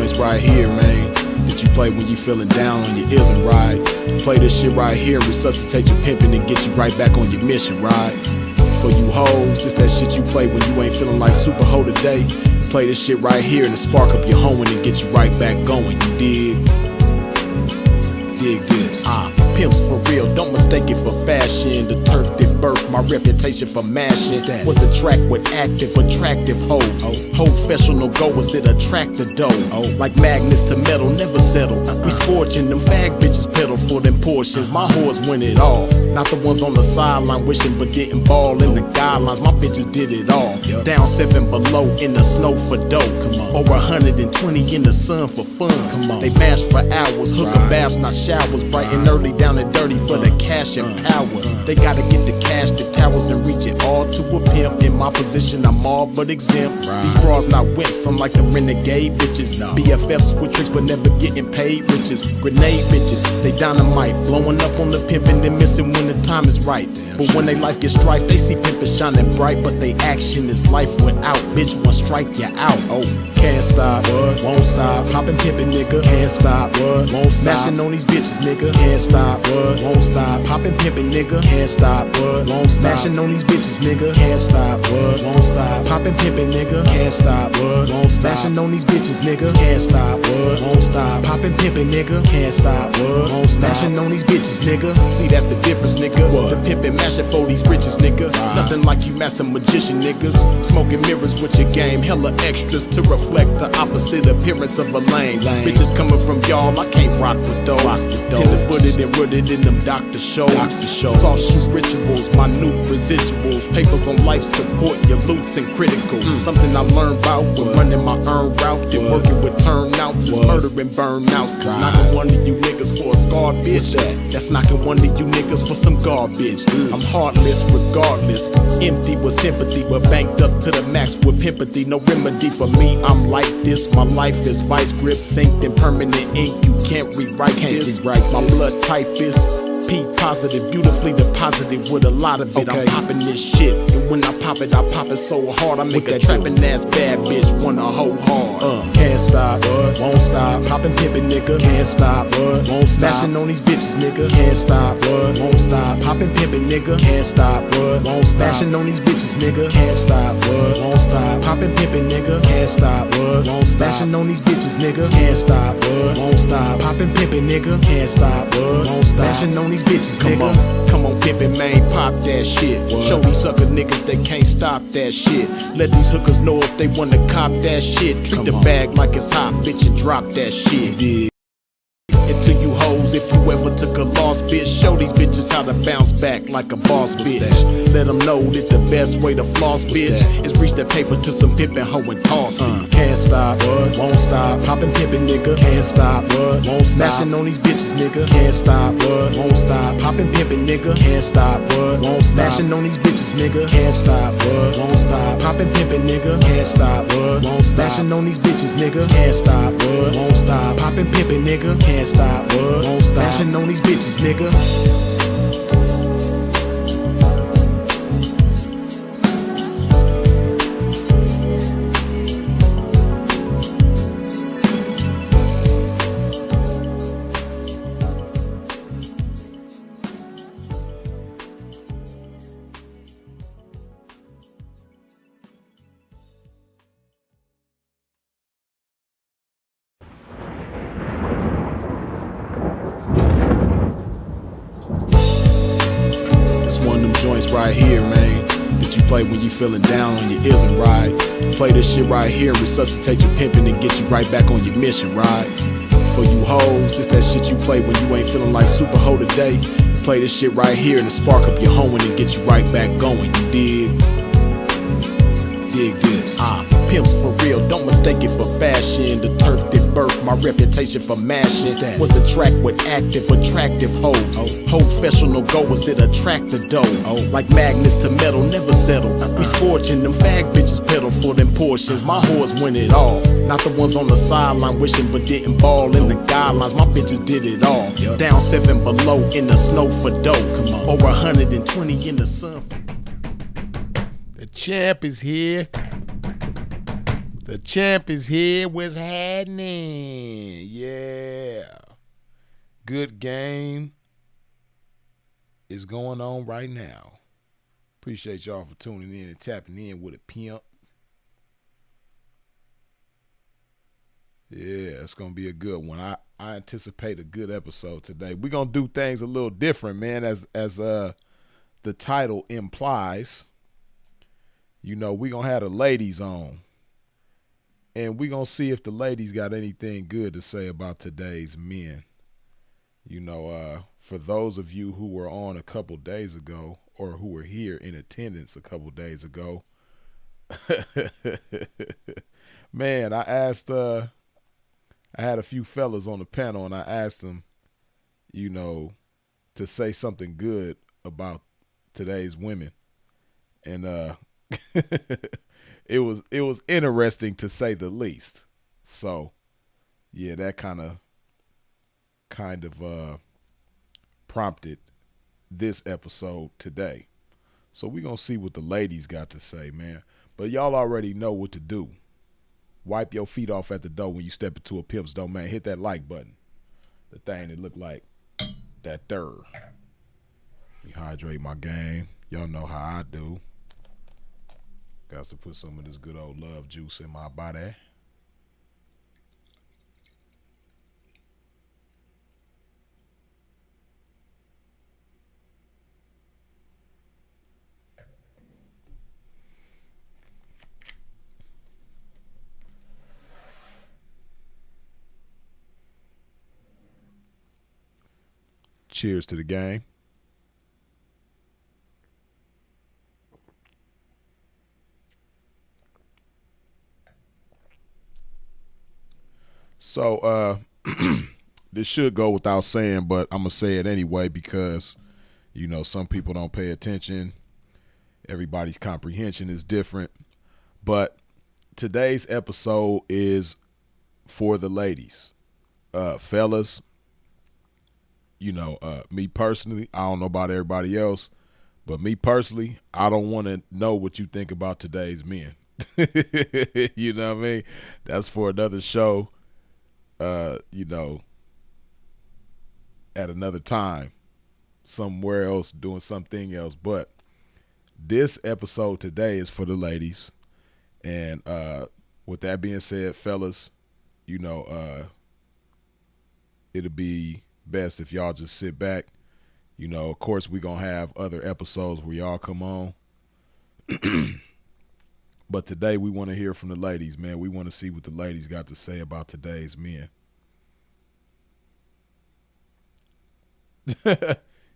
joints right here, man, that you play when you feeling down on your ism, right? Play this shit right here and resuscitate your pimpin' and get you right back on your mission, right? For you hoes, just that shit you play when you ain't feeling like super hoe today. Play this shit right here and spark up your hoeing and get you right back going, you dig? Dig this. Pimps for real, don't mistake it for fashion. The turf that birthed my reputation for mashing was the track with active, attractive hoes. Professional goers that attract the dough. Like magnets to metal, never settle. We scorching them fag bitches pedal for them portions. My whores win it all. Not the ones on the sideline wishing but didn't ball in the guidelines. My bitches did it all. Down 7 below in the snow for dough. Over 120 in the sun for fun. They mash for hours, hooker baths, not showers. Bright and early, down and dirty for the cash and power. They gotta get the cash, the towers, and reach it all to a pimp. In my position, I'm all but exempt. These bras not wimps, I'm like them renegade bitches. BFFs with tricks but never getting paid riches. Grenade bitches, they dynamite, blowing up on the pimpin' and missing when the time is right. But when they life gets strife, they see pimpin' shining bright, but they action is life without. Bitch, one strike you out. Can't stop, won't stop. Poppin' pimpin', nigga, can't stop, won't stop. Smashing on these bitches, nigga, can't stop, won't stop. Poppin' pimpin', nigga, can't stop, won't stop. Smashing on these bitches, nigga, can't stop, won't stop. Poppin' pimpin', nigga, can't stop, won't stop. Smashing on these bitches, nigga, can't stop, won't stop. Poppin' pimpin', nigga, can't stop, won't stop. Smashing on these bitches, nigga. See, that's the difference, nigga. The pimpin' mashin' for these riches, nigga. Nothing like you master magician niggas. Smoking mirrors with your game, hella extras to reflect the opposite appearance of a lame. Bitches coming from y'all, I can't rock with those. Tender-footed and rooted in them doctor shows. Soft shoe rituals, minute residuals. Papers on life support, your loots and critical. Something I learned about when running my earned route and working with turnouts is murdering burnouts. Cause knocking one of you niggas for a scarred bitch, that's knocking one of you niggas for some garbage. I'm heartless regardless, empty with sympathy, but banked up to the max with pimpathy. No remedy for me, I'm like this. My life is vice grip, synced in permanent ink. You can't rewrite this. My blood type is P positive, beautifully deposited with a lot of it. I'm popping this shit, and when I pop it so hard I make a trapping ass bad bitch wanna hoe hard. Can't stop, won't stop. Poppin' pimpin', nigga, can't stop, won't stop. Smashing on these bitches, nigga, can't stop, won't stop. Poppin' pimpin', nigga, can't stop, won't stop. Smashing on these bitches, nigga, can't stop, won't stop. Poppin' pimpin', nigga, can't stop, won't stop. Smashing on these bitches, nigga, can't stop, won't stop. Poppin' pimpin', nigga, can't stop, won't stop. Smashing on these bitches, nigga. Come on, pimpin', man, pop that shit. Show these sucker niggas they can't stop that shit. Let these hookers know if they wanna cop that shit. Treat the bag like it's hot, bitch, and drop that shit. And to you hoes, if you ever took a loss, bitch, show these bitches how to bounce back like a boss, bitch. Let them know that the best way to floss, bitch, is reach that paper to some pimpin' hoe and toss it. Can't stop, won't stop. Poppin' pimpin', nigga, can't stop, won't stop. Smashing on these bitches, nigga, can't stop, won't stop. Poppin' pimpin', nigga, can't stop, won't stop. Smashing on these bitches, nigga, can't stop, won't stop. Poppin' pimpin', nigga, can't stop, won't stop. Smashing on these bitches, nigga, can't stop, won't stop. Poppin' pimpin', nigga, can't stop, won't stop. Smashing on these bitches, nigga. Joints right here, man, that you play when you feeling down on your ism, right? Play this shit right here and resuscitate your pimpin' and get you right back on your mission, right? For you hoes, just that shit you play when you ain't feeling like super hoe today. Play this shit right here and spark up your hoeing and get you right back going, you dig? Dig this. Pimps for real, don't mistake it for fashion. The turf that birthed my reputation for mashing was the track with active, attractive hoes. Professional goers that attract the dough. Like magnets to metal, never settle. We scorching them fag bitches pedal for them portions. My whores win it all. Not the ones on the sideline wishing but didn't ball in the guidelines. My bitches did it all. Down 7 below in the snow for dough. Over 120 in the sun. The champ is here. The champ is here. What's happening? Yeah. Good game is going on right now. Appreciate y'all for tuning in and tapping in with a pimp. Yeah, it's going to be a good one. I anticipate a good episode today. We're going to do things a little different, man, as the title implies. You know, we're going to have the ladies on. And we're going to see if the ladies got anything good to say about today's men. You know, for those of you who were on a couple days ago or who were here in attendance a couple days ago, man, I asked, I had a few fellas on the panel and I asked them, you know, to say something good about today's women. And it was interesting to say the least. So, yeah, that kind of prompted this episode today. So we're going to see what the ladies got to say, man. But y'all already know what to do. Wipe your feet off at the door when you step into a pimp's domain. Hit that like button. The thing that look like that third. Rehydrate my game. Y'all know how I do. Got to put some of this good old love juice in my body. Cheers to the game. So this should go without saying, but I'm going to say it anyway because, you know, some people don't pay attention. Everybody's comprehension is different. But today's episode is for the ladies. Fellas, you know, me personally, I don't know about everybody else, but me personally, I don't want to know what you think about today's men. You know what I mean? That's for another show, you know, at another time, somewhere else, doing something else. But this episode today is for the ladies. And with that being said, fellas, you know, it'll be best if y'all just sit back. You know, of course, we're going to have other episodes where y'all come on. But today we want to hear from the ladies, man. We want to see what the ladies got to say about today's men.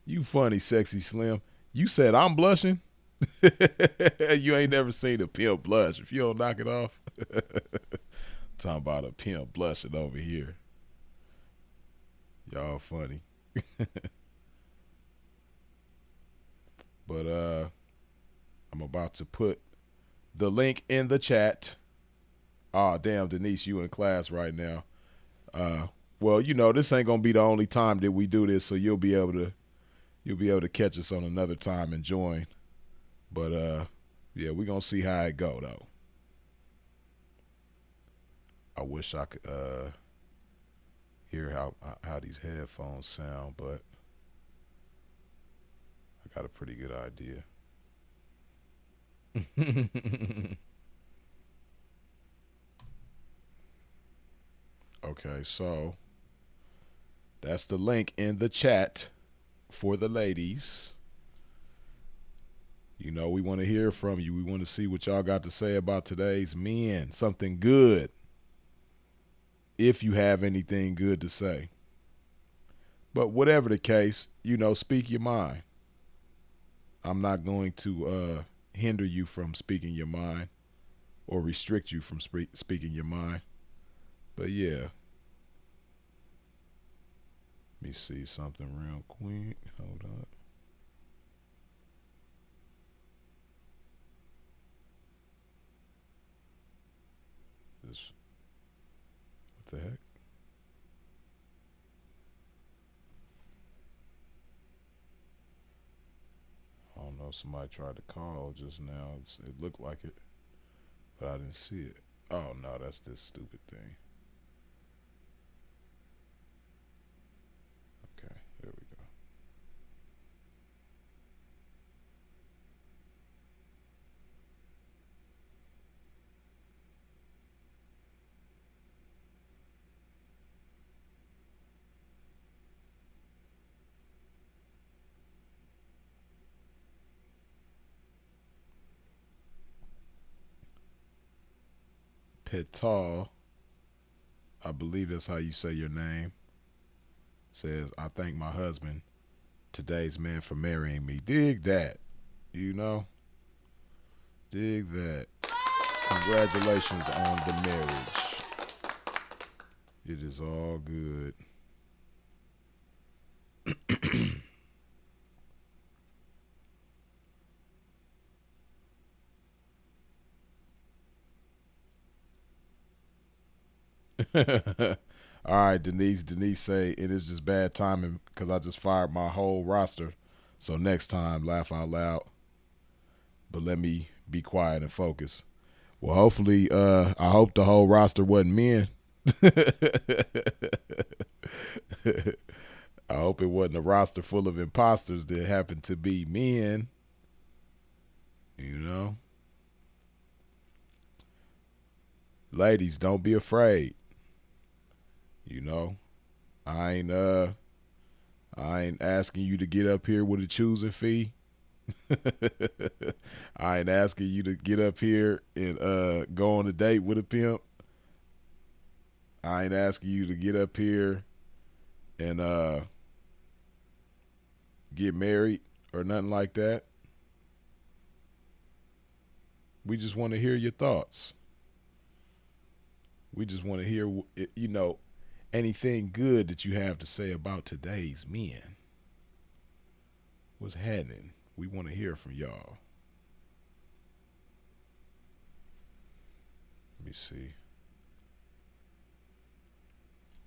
You funny, Sexy Slim. You said I'm blushing? You ain't never seen a pimp blush. If you don't knock it off. Talking about a pimp blushing over here. Y'all funny. But I'm about to put the link in the chat. Oh, damn, Denise, you in class right now. Well, you know, this ain't gonna be the only time that we do this, so you'll be able to catch us on another time and join. But yeah, we're gonna see how it go though. I wish I could hear how these headphones sound, but I got a pretty good idea. Okay, so that's the link in the chat for the ladies. You know, we want to hear from you. We want to see what y'all got to say about today's men. Something good. If you have anything good to say. But whatever the case, you know, speak your mind. I'm not going to hinder you from speaking your mind or restrict you from speaking your mind. But yeah. Let me see something real quick. Hold on. What the heck? I don't know. Somebody tried to call just now. It looked like it, but I didn't see it. Oh no, that's this stupid thing. Okay, there we go. Petal, I believe that's how you say your name, says, I thank my husband, today's man, for marrying me. Dig that. You know? Dig that. Congratulations on the marriage. It is all good. All right, Denise. Denise say it is just bad timing because I just fired my whole roster. So next time, laugh out loud. But let me be quiet and focus. Well, hopefully, I hope the whole roster wasn't men. I hope it wasn't a roster full of imposters that happened to be men. You know, ladies, don't be afraid. You know, I ain't uh I ain't asking you to get up here with a choosing fee. I ain't asking you to get up here and go on a date with a pimp. I ain't asking you to get up here and get married or nothing like that. We just want to hear your thoughts. We just want to hear, anything good that you have to say about today's men. What's happening? We want to hear from y'all. Let me see.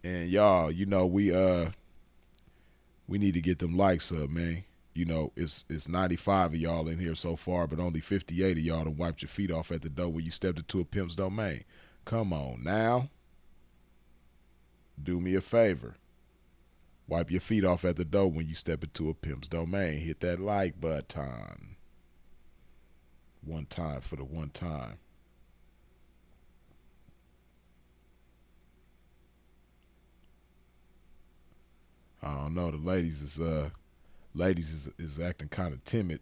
And y'all, we need to get them likes up, man. It's 95 of y'all in here so far, but only 58 of y'all done wiped your feet off at the door when you stepped into a pimp's domain. Come on now. Do me a favor. Wipe your feet off at the door when you step into a pimp's domain. Hit that like button. One time for the one time. I don't know. The ladies is acting kind of timid.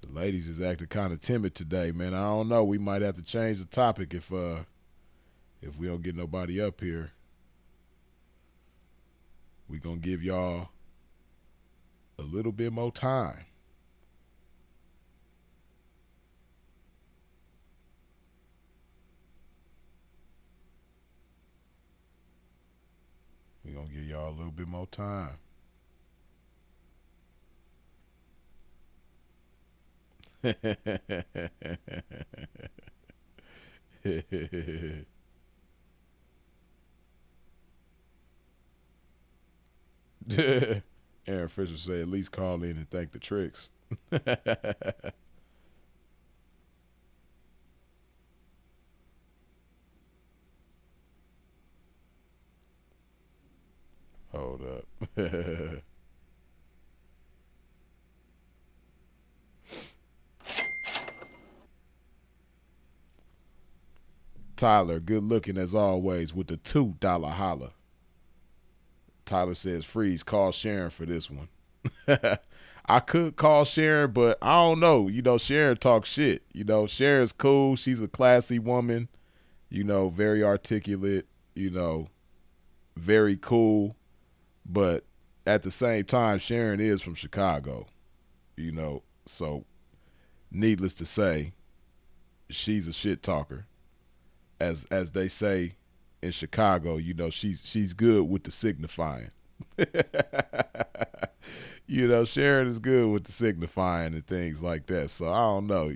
The ladies is acting kind of timid today, man. I don't know. We might have to change the topic if we don't get nobody up here. We gonna give y'all a little bit more time. We gonna give y'all a little bit more time. Aaron Fisher say at least call in and thank the tricks. Hold up. Tyler, good looking as always with the $2 holla. Tyler says, freeze, call Sharon for this one. I could call Sharon, but I don't know. Sharon talks shit. Sharon's cool. She's a classy woman, very articulate, very cool. But at the same time, Sharon is from Chicago, so needless to say, she's a shit talker. As they say in Chicago, she's good with the signifying. Sharon is good with the signifying and things like that. So I don't know,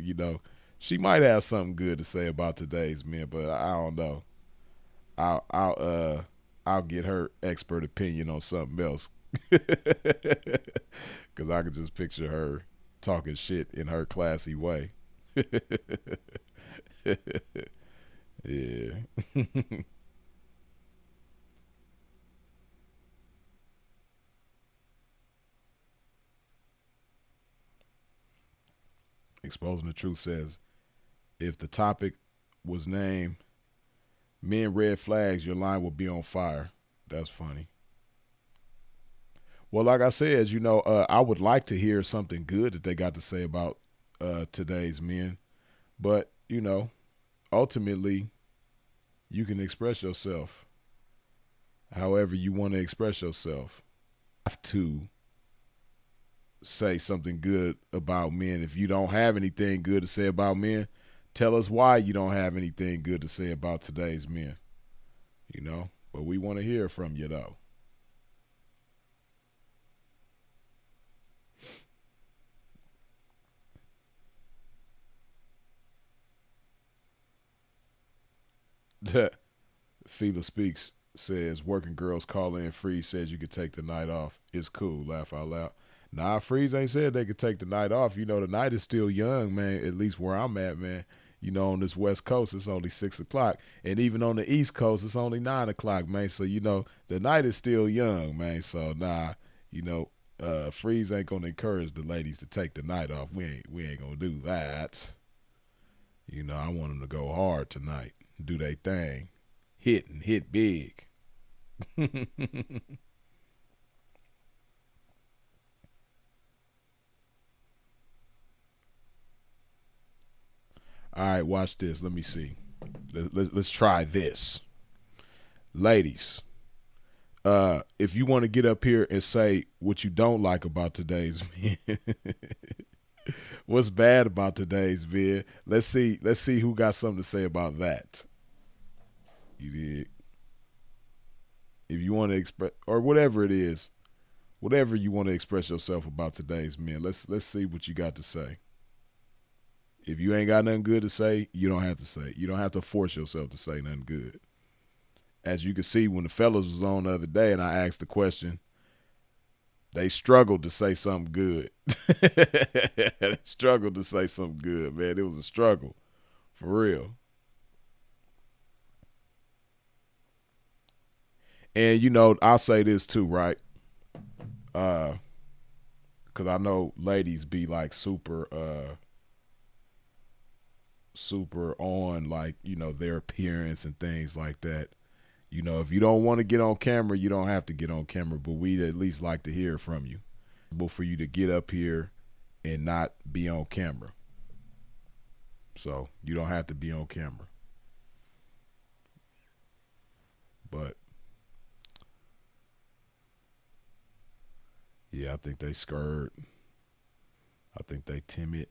she might have something good to say about today's men, but I don't know. I'll get her expert opinion on something else. Cause I could just picture her talking shit in her classy way. Yeah. Exposing the Truth says if the topic was named Men Red Flags, your line would be on fire. That's funny. Well, like I said, I would like to hear something good that they got to say about today's men. But, ultimately, you can express yourself however you want to express yourself. Have to say something good about men. If you don't have anything good to say about men, tell us why you don't have anything good to say about today's men. But we want to hear from you though. Fila Speaks says working girls call in. Freeze says you could take the night off. It's cool. Laugh out loud. Nah, Freeze ain't said they could take the night off. The night is still young, man. At least where I'm at, man. On this West Coast, it's only 6 o'clock, and even on the East Coast, it's only 9 o'clock, man. So the night is still young, man. So nah, Freeze ain't gonna encourage the ladies to take the night off. We ain't gonna do that. I want them to go hard tonight, do their thing, hit big. All right, watch this. Let me see. Let's try this, ladies. If you want to get up here and say what you don't like about today's vid, what's bad about today's vid, let's see who got something to say about that. You did. If you want to express or whatever it is, whatever you want to express yourself about today's men, let's see what you got to say. If you ain't got nothing good to say, you don't have to say. You don't have to force yourself to say nothing good. As you can see, when the fellas was on the other day and I asked the question, they struggled to say something good. They struggled to say something good, man. It was a struggle, for real. And I'll say this too, right? Because I know ladies be like super on like their appearance and things like that. If you don't want to get on camera, you don't have to get on camera, but we'd at least like to hear from you. For you to get up here and not be on camera. So you don't have to be on camera. But yeah, I think they scared. I think they timid.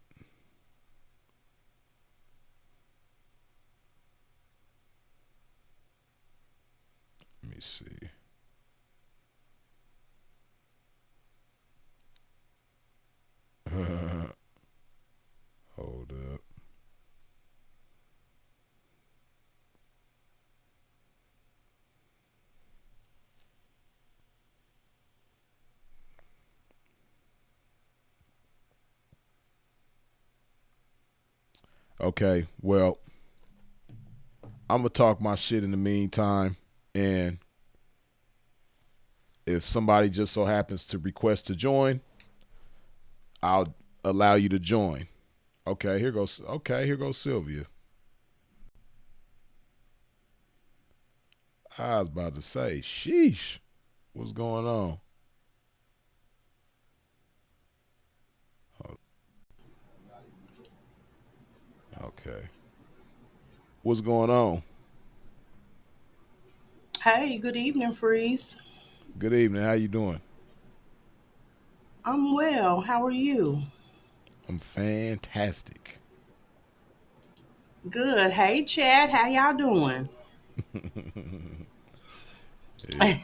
Let me see. Hold up. Okay, well, I'm gonna talk my shit in the meantime, and if somebody just so happens to request to join, I'll allow you to join. Okay, here goes. Okay, here goes Sylvia. I was about to say, sheesh, what's going on? Okay, what's going on? Hey, good evening, Freeze. Good evening. How you doing? I'm well. How are you? I'm fantastic. Good. Hey, Chad. How y'all doing? Yeah.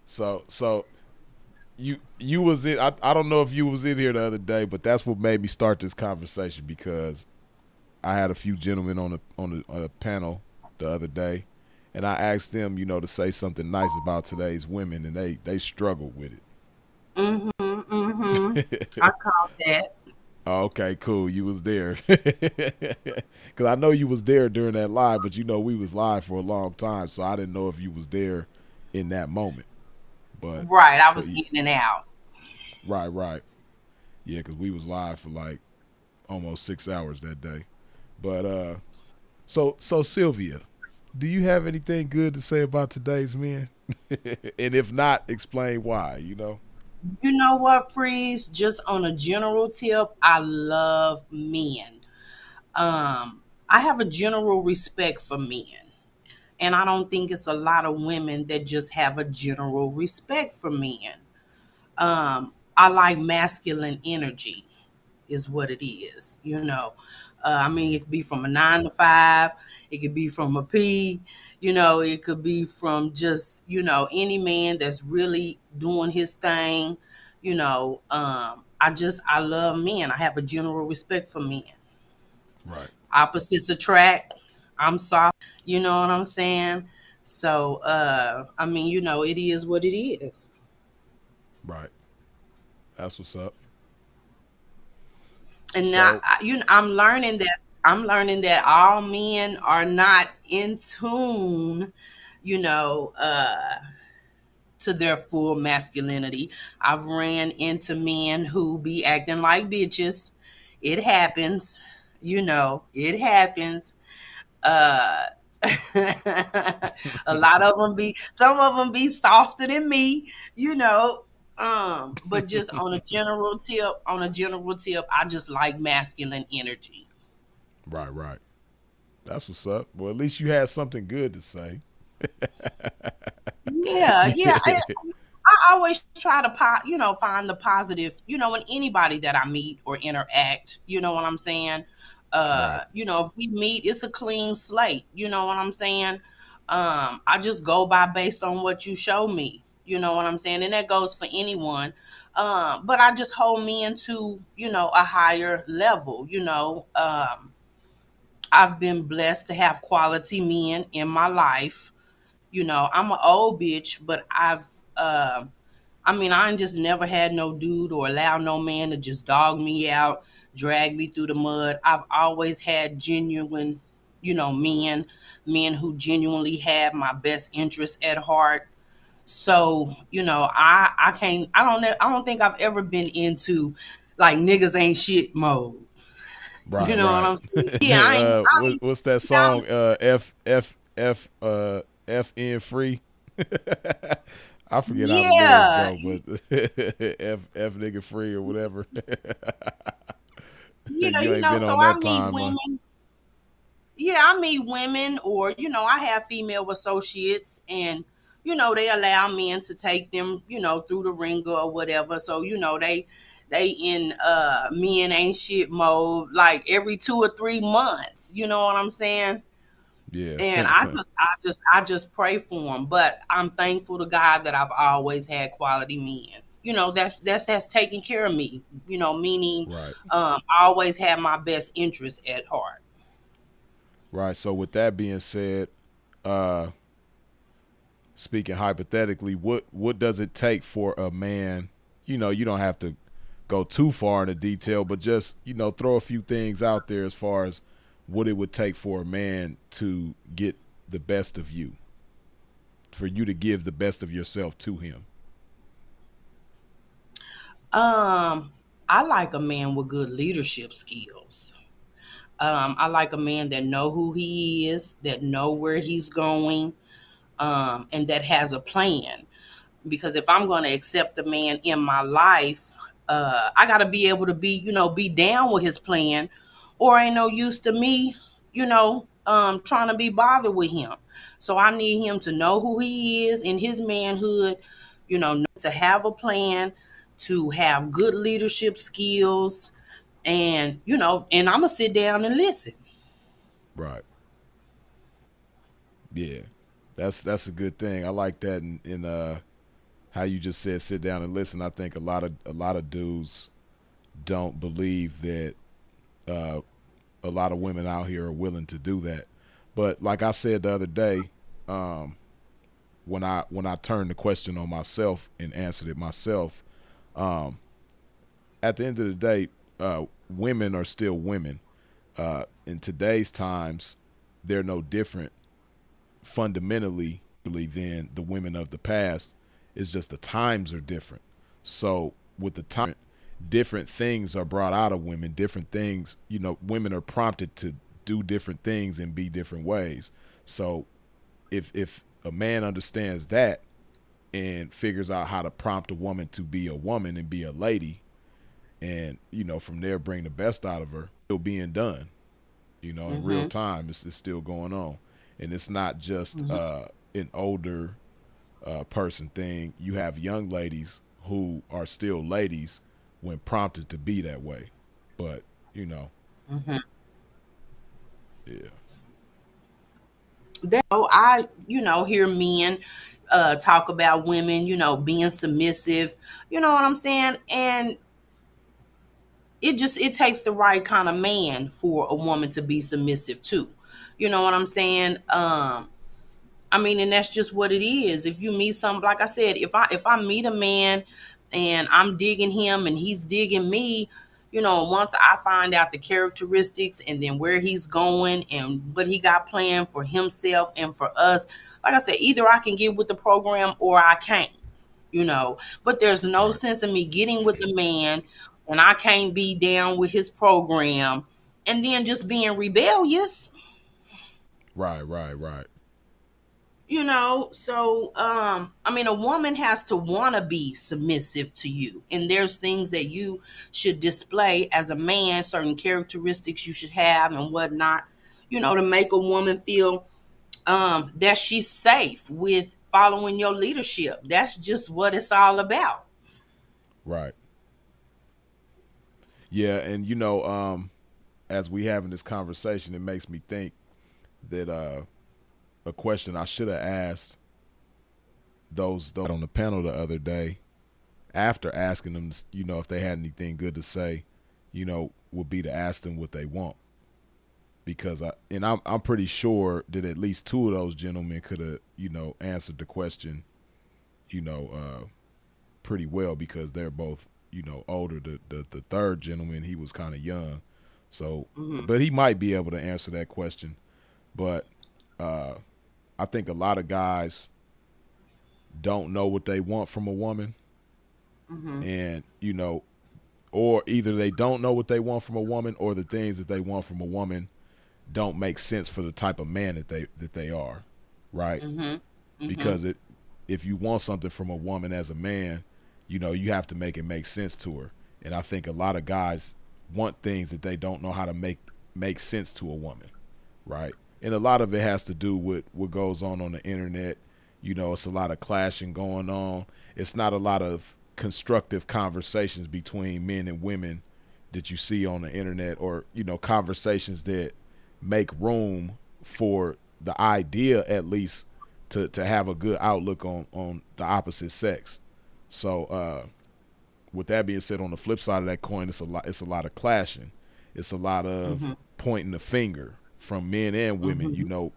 So you was in. I don't know if you was in here the other day, but that's what made me start this conversation because I had a few gentlemen on the panel the other day, and I asked them, to say something nice about today's women, and they struggled with Mm-hmm. I caught that. Oh, okay, cool. You was there. Cause I know you was there during that live, but we was live for a long time, so I didn't know if you was there in that moment. But Right, I but was in and out. right, right. Yeah, cause we was live for like almost 6 hours that day. But so Sylvia, do you have anything good to say about today's men? And if not, explain why, You know what, Freeze? Just on a general tip, I love men. I have a general respect for men. And I don't think it's a lot of women that just have a general respect for men. I like masculine energy, is what it is. I mean, it could be from a 9 to 5, it could be from a P, it could be from just, any man that's really doing his thing. I love men. I have a general respect for men. Right, Opposites attract. I'm soft. You know what I'm saying? So, I mean, it is what it is. right. That's what's up. And now, So I'm learning that all men are not in tune, you know, to their full masculinity. I've ran into men who be acting like bitches. It happens, it happens. Uh, a lot of them be, some of them be softer than me, you know. But just on a general tip, I just like masculine energy. right, right. That's what's up. Well, at least you had something good to say. Yeah, yeah. I always try to find the positive, in anybody that I meet or interact. You know what I'm saying? Right. If we meet, it's a clean slate. You know what I'm saying? I just go by based on what you show me. You know what I'm saying? And that goes for anyone. But I just hold men to, a higher level. I've been blessed to have quality men in my life. I'm an old bitch, but I ain't just never had no dude or allow no man to just dog me out, drag me through the mud. I've always had genuine, men who genuinely had my best interest at heart. So, I don't think I've ever been into like niggas ain't shit mode. Right, You know what right. I'm saying? Yeah, What's that yeah, song? F N free. I forget how the lyrics yeah, go, but F nigga free or whatever. yeah, You ain't been so on I that meet time, huh? women. Yeah, I meet women, or I have female associates, and they allow men to take them, through the ringer or whatever. So they in men ain't shit mode like every 2 or 3 months. You know what I'm saying? Yeah. And I just pray for them. But I'm thankful to God that I've always had quality men. That's taken care of me. Meaning, Right. I always had my best interest at heart. Right. So with that being said, uh, speaking hypothetically, what does it take for a man? You don't have to go too far into detail, but just throw a few things out there as far as what it would take for a man to get the best of you, for you to give the best of yourself to him. Um, I like a man with good leadership skills. I like a man that know who he is, that know where he's going, and that has a plan. Because if I'm going to accept a man in my life, I got to be able to be down with his plan, or ain't no use to me, trying to be bothered with him. So I need him to know who he is in his manhood, to have a plan, to have good leadership skills, and I'm gonna sit down and listen. Right. Yeah. That's a good thing. I like that in how you just said sit down and listen. I think a lot of dudes don't believe that uh, a lot of women out here are willing to do that. But like I said the other day, when I turned the question on myself and answered it myself, at the end of the day, women are still women. In today's times, they're no different fundamentally than the women of the past. It's just the times are different. So with the time, different things are brought out of women. Different things, women are prompted to do different things and be different ways. So if a man understands that and figures out how to prompt a woman to be a woman and be a lady, and from there bring the best out of her, still being done. In real Mm-hmm. time, it's still going on, and it's not just Mm-hmm. an older person thing. You have young ladies who are still ladies when prompted to be that way, but you know, Mm-hmm. yeah, I, hear men talk about women, being submissive. You know what I'm saying? And it takes the right kind of man for a woman to be submissive too. You know what I'm saying? I mean, and that's just what it is. If you meet some, like I said, if I meet a man and I'm digging him and he's digging me, once I find out the characteristics and then where he's going and what he got planned for himself and for us, like I said, either I can get with the program or I can't. But there's no right, sense in me getting with the man and I can't be down with his program and then just being rebellious. right, right, right, So I mean, a woman has to want to be submissive to you, and there's things that you should display as a man, certain characteristics you should have and whatnot, to make a woman feel that she's safe with following your leadership. That's just what it's all about. right. Yeah, and as we having this conversation, it makes me think that a question I should have asked those on the panel the other day, after asking them, if they had anything good to say, would be to ask them what they want. Because I'm pretty sure that at least two of those gentlemen could have, answered the question, you know, pretty well, because they're both, older. The third gentleman, he was kind of young. So, Hmm. but he might be able to answer that question. But uh, I think a lot of guys don't know what they want from a woman, Hmm. and or either they don't know what they want from a woman, or the things that they want from a woman don't make sense for the type of man that they are, right? Hmm. Hmm. Because if you want something from a woman as a man, you have to make it make sense to her. And I think a lot of guys want things that they don't know how to make sense to a woman, right? And a lot of it has to do with what goes on the internet. It's a lot of clashing going on. It's not a lot of constructive conversations between men and women that you see on the internet, or conversations that make room for the idea, at least, to have a good outlook on the opposite sex. So with that being said, on the flip side of that coin, it's a lot of clashing. It's a lot of Hmm. pointing the finger from men and women. Hmm.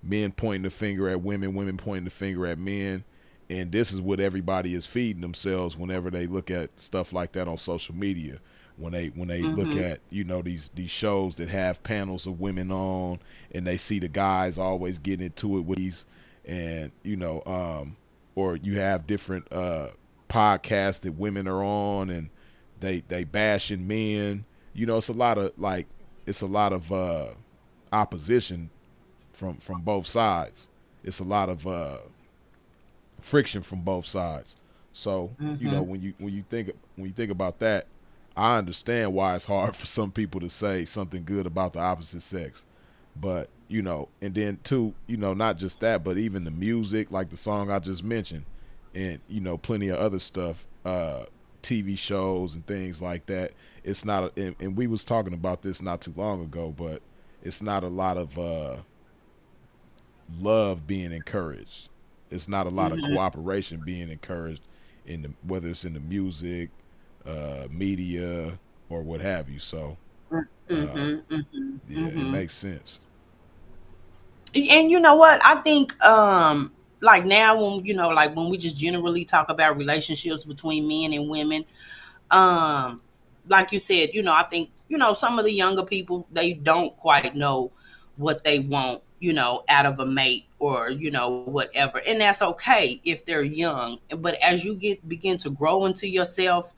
Men pointing the finger at women, women pointing the finger at men. And this is what everybody is feeding themselves whenever they look at stuff like that on social media. When they look Hmm. at these shows that have panels of women on, and they see the guys always getting into it with these, and or you have different podcasts that women are on, and they bashing men. It's a lot of opposition from both sides. It's a lot of friction from both sides. So Hmm. when you think about that, I understand why it's hard for some people to say something good about the opposite sex. But and then too, not just that, but even the music, like the song I just mentioned, and plenty of other stuff, TV shows and things like that. It's not, and we was talking about this not too long ago, but it's not a lot of love being encouraged. It's not a lot of Hmm. cooperation being encouraged whether it's in the music, media, or what have you. So uh, Hmm. yeah, it Hmm. makes sense. And you know what? I think like now when like when we just generally talk about relationships between men and women, um like you said, I think, some of the younger people, they don't quite know what they want, out of a mate, or, whatever. And that's okay if they're young. But as you begin to grow into yourself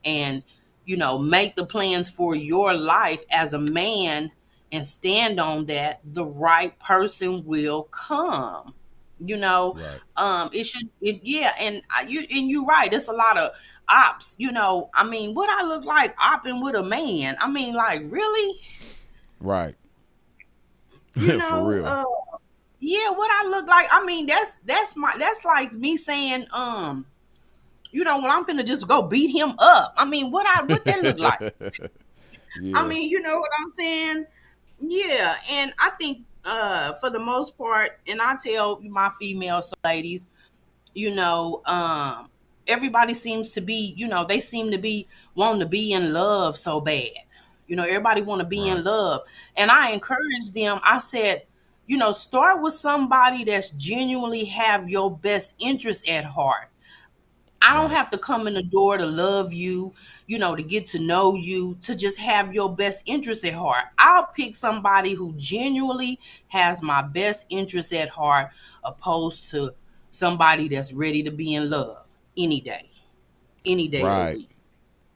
and, make the plans for your life as a man and stand on that, the right person will come. You know, Right. yeah, and you're right. It's a lot of ops. I mean, what I look like opping with a man? I mean, like, really? Right. You For know, real. yeah, what I look like? I mean, that's like me saying, well, I'm finna just go beat him up. I mean, what that look like? I Yeah. mean, you know what I'm saying? Yeah, and I think for the most part, and I tell my female ladies, you know, everybody seems to be, they seem to be wanting to be in love so bad. Everybody want to be in Right. love. And I encourage them. I said, start with somebody that's genuinely have your best interest at heart. I don't Right. have to come in the door to love you, to get to know you, to just have your best interest at heart. I'll pick somebody who genuinely has my best interest at heart, opposed to somebody that's ready to be in love any day of the Right. week.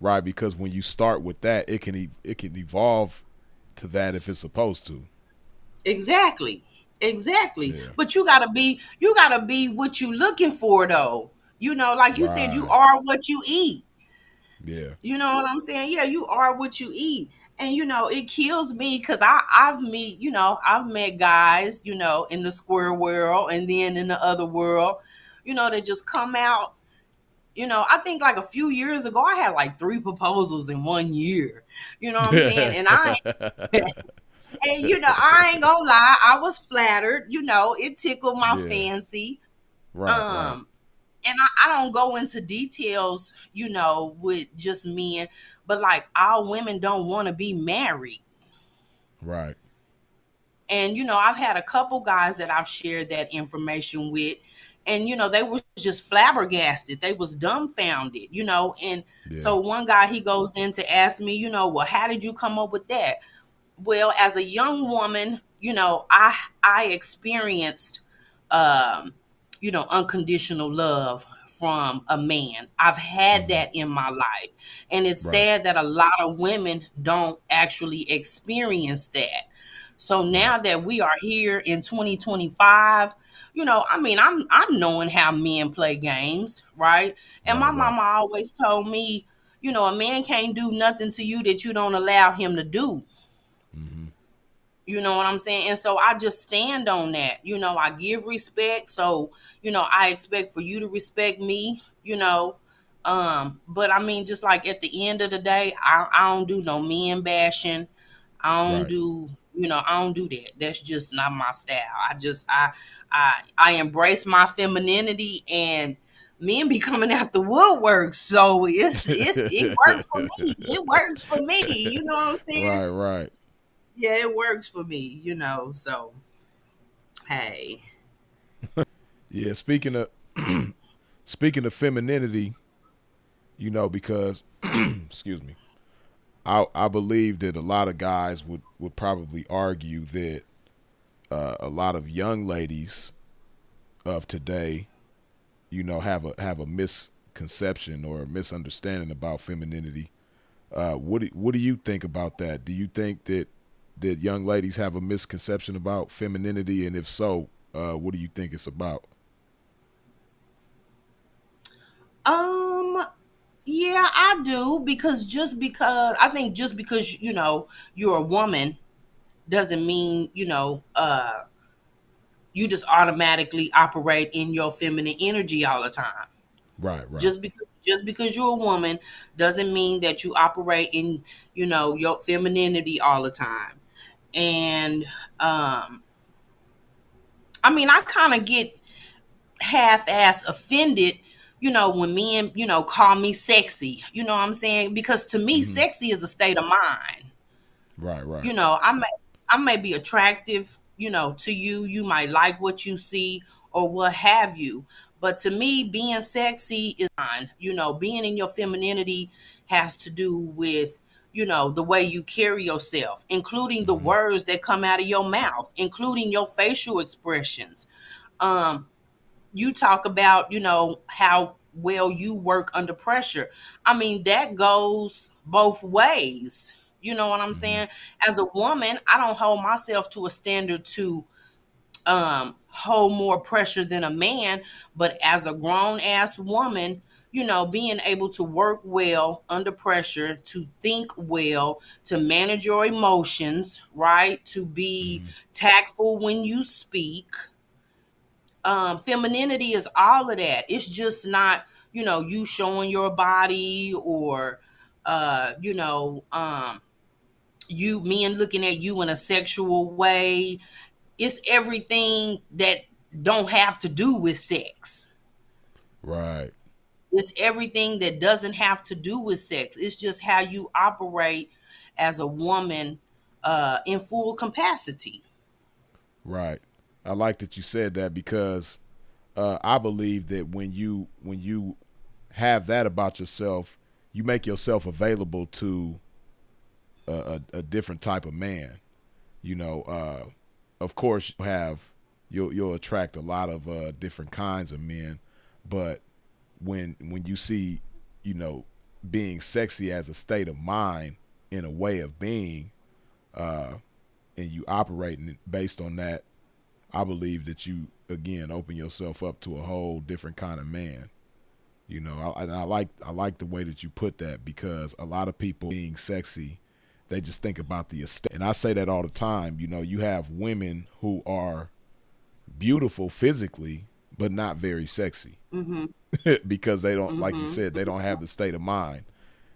Right. Because when you start with that, it can evolve to that if it's supposed to. Exactly. Exactly. Yeah. But you gotta be what you looking for though. Like you said, you Right. are what you eat. Yeah. You know what I'm saying? Yeah, you are what you eat. And it kills me because I've met guys, in the square world and then in the other world, that just come out. I think like a few years ago, I had like 3 proposals in 1 year. You know what I'm saying? I ain't gonna lie, I was flattered. It tickled my Yeah. fancy. Right. Right. Um, and I don't go into details, with just men, but like all women don't want to be married. Right. And I've had a couple guys that I've shared that information with, and they were just flabbergasted. They was dumbfounded, and Yeah. so one guy, he goes in to ask me, well, how did you come up with that? Well, as a young woman, I experienced unconditional love from a man. I've had Hmm. that in my life. And it's Right. sad that a lot of women don't actually experience that. So Right. now that we are here in 2025, I mean, I'm knowing how men play games, right? And Right. my Right. mama always told me, a man can't do nothing to you that you don't allow him to do. Hmm. You know what I'm saying? And so I just stand on that. I give respect. So, I expect for you to respect me, But I mean, just like at the end of the day, I don't do no men bashing. I don't Right. do, I don't do that. That's just not my style. I embrace my femininity, and men be coming out the woodwork. So it works for me. It works for me. You know what I'm saying? Right. Right. Yeah, it works for me, so hey. Yeah. Speaking of femininity, because excuse me, I believe that a lot of guys would probably argue that a lot of young ladies of today, have a misconception or a misunderstanding about femininity. What do you think about that? Do you think that young ladies have a misconception about femininity, and if so, what do you think it's about? Um yeah, I do, because I think just because, you're a woman doesn't mean, you just automatically operate in your feminine energy all the time. Right. Right. Just because you're a woman doesn't mean that you operate in, your femininity all the time. And I mean, I kind of get half-ass offended, when men, call me sexy. You know what I'm saying? Because to me, Hmm. sexy is a state of mind. Right. Right. I may be attractive, to you. You might like what you see or what have you. But to me, being sexy is fine. Being in your femininity has to do with, the way you carry yourself, including the Hmm. words that come out of your mouth, including your facial expressions. Um, you talk about, how well you work under pressure. I mean, that goes both ways. You know what I'm Hmm. saying? As a woman, I don't hold myself to a standard to hold more pressure than a man, but as a grown ass woman, being able to work well under pressure, to think well, to manage your emotions, right? To be Hmm. tactful when you speak. Femininity is all of that. It's just not, you showing your body, or you men looking at you in a sexual way. It's everything that don't have to do with sex. Right. It's everything that doesn't have to do with sex. It's just how you operate as a woman in full capacity. Right. I like that you said that because I believe that when you have that about yourself, you make yourself available to a different type of man. You know, of course, you'll attract a lot of different kinds of men, but when you see, you know, being sexy as a state of mind in a way of being, uh, and you operating based on that, I believe that you again open yourself up to a whole different kind of man. You know, and I like the way that you put that because a lot of people being sexy, they just think about the estate, and I say that all the time. You know, you have women who are beautiful physically, but not very sexy Mm-hmm. because they don't, like you Mm-hmm. said, they don't have the state of mind.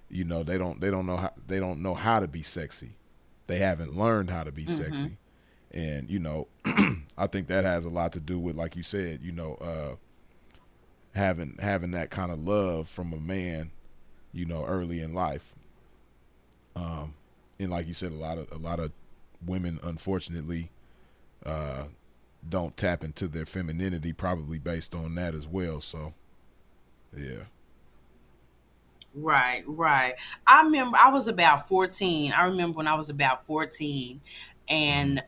You know, they don't know how to be sexy. They haven't learned how to be Mm-hmm. sexy, and you know, I think that has a lot to do with, like you said, you know, having that kind of love from a man, you know, early in life. Um, and like you said, a lot of women, unfortunately, uh, don't tap into their femininity, probably based on that as well. So, yeah. Right, right. I remember I was about 14. I remember when I was about 14, Hmm. and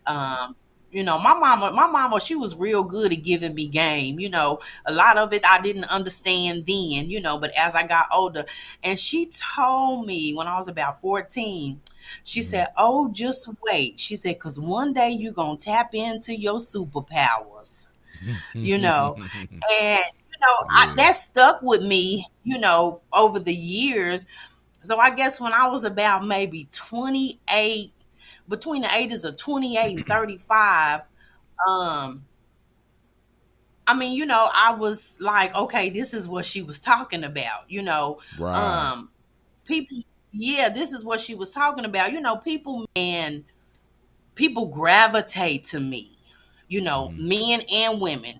my mama, she was real good at giving me game. A lot of it I didn't understand then, but as I got older, and she told me when I was about 14, she Hmm. said, "Oh, just wait." She said, "Cause one day you're gonna tap into your superpowers." you know and Yeah. that stuck with me, over the years. So I guess when I was about maybe 28, between the ages of 28 and 35, um I mean, I was like, okay, this is what she was talking about. Right. um People, yeah, this is what she was talking about. People gravitate to me, Hmm. men and women,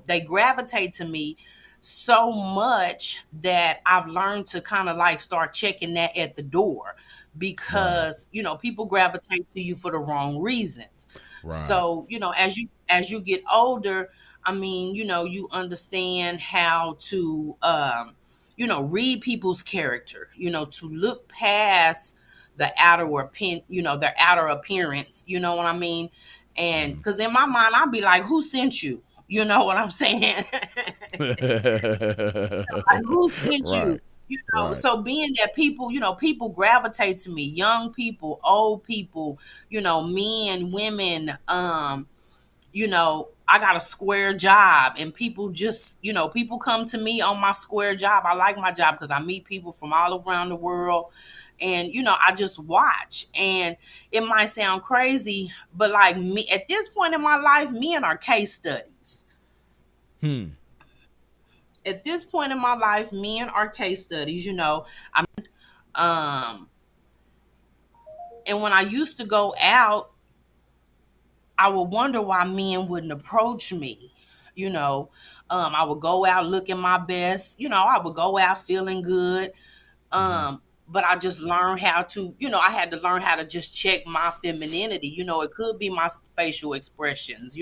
they gravitate to me so much that I've learned to kind of like start checking that at the door, Right. because, people gravitate to you for the wrong reasons. Right. So, as you get older, I mean, you understand how to, read people's character, to look past the their outer appearance, you know what I mean? And Hmm. because in my mind, I'd be like, who sent you? You know what I'm saying? Like, who sent you? Right. Right. So being that people, people gravitate to me, young people, old people, men, women, I got a square job, and people just, people come to me on my square job. I like my job because I meet people from all around the world, and, I just watch. And it might sound crazy, but like me at this point in my life, men are case studies. Hmm. At this point in my life, men are case studies, um, and when I used to go out, I would wonder why men wouldn't approach me. You know, I would go out looking my best. I would go out feeling good. Hmm. But I just learned how to, I had to learn how to just check my femininity. It could be my facial expressions.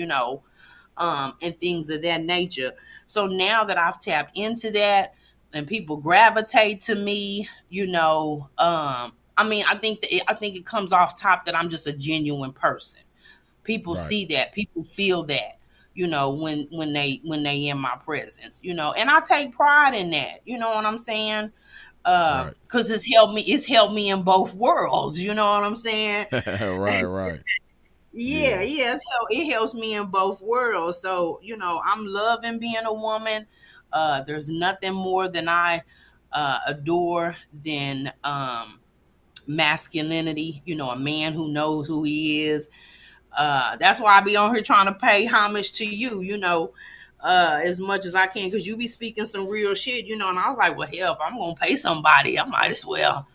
and things of that nature. So now that I've tapped into that and people gravitate to me, I mean, I think it comes off top that I'm just a genuine person. People Right. see that, people feel that, when they in my presence, and I take pride in that. You know what I'm saying? Right. Because it's helped me in both worlds. You know what I'm saying? Right. Right. Yeah, Yeah. yeah, it helps me in both worlds. So, I'm loving being a woman. There's nothing more than I adore than masculinity, a man who knows who he is. That's why I be on here trying to pay homage to you, as much as I can, because you be speaking some real shit, and I was like, well, hell, if I'm gonna pay somebody, I might as well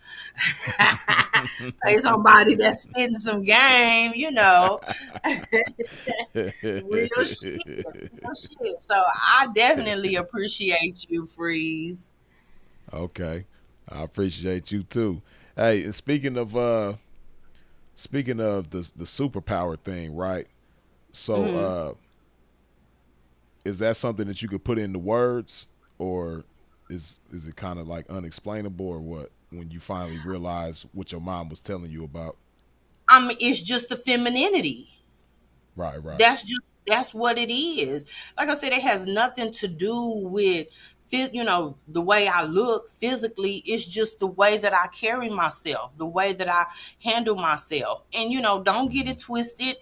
pay somebody that's spitting some game, real shit, real shit. So I definitely appreciate you, Freeze. Okay. I appreciate you too. Hey, and speaking of the superpower thing, right? So Mhm. is that something that you could put into words, or is it kind of like unexplainable, or what, when you finally realize what your mom was telling you about? I mean, it's just the femininity. Right, right. That's what it is. Like I said, it has nothing to do with the way I look physically. It's just the way that I carry myself, the way that I handle myself. And don't get Hmm. it twisted.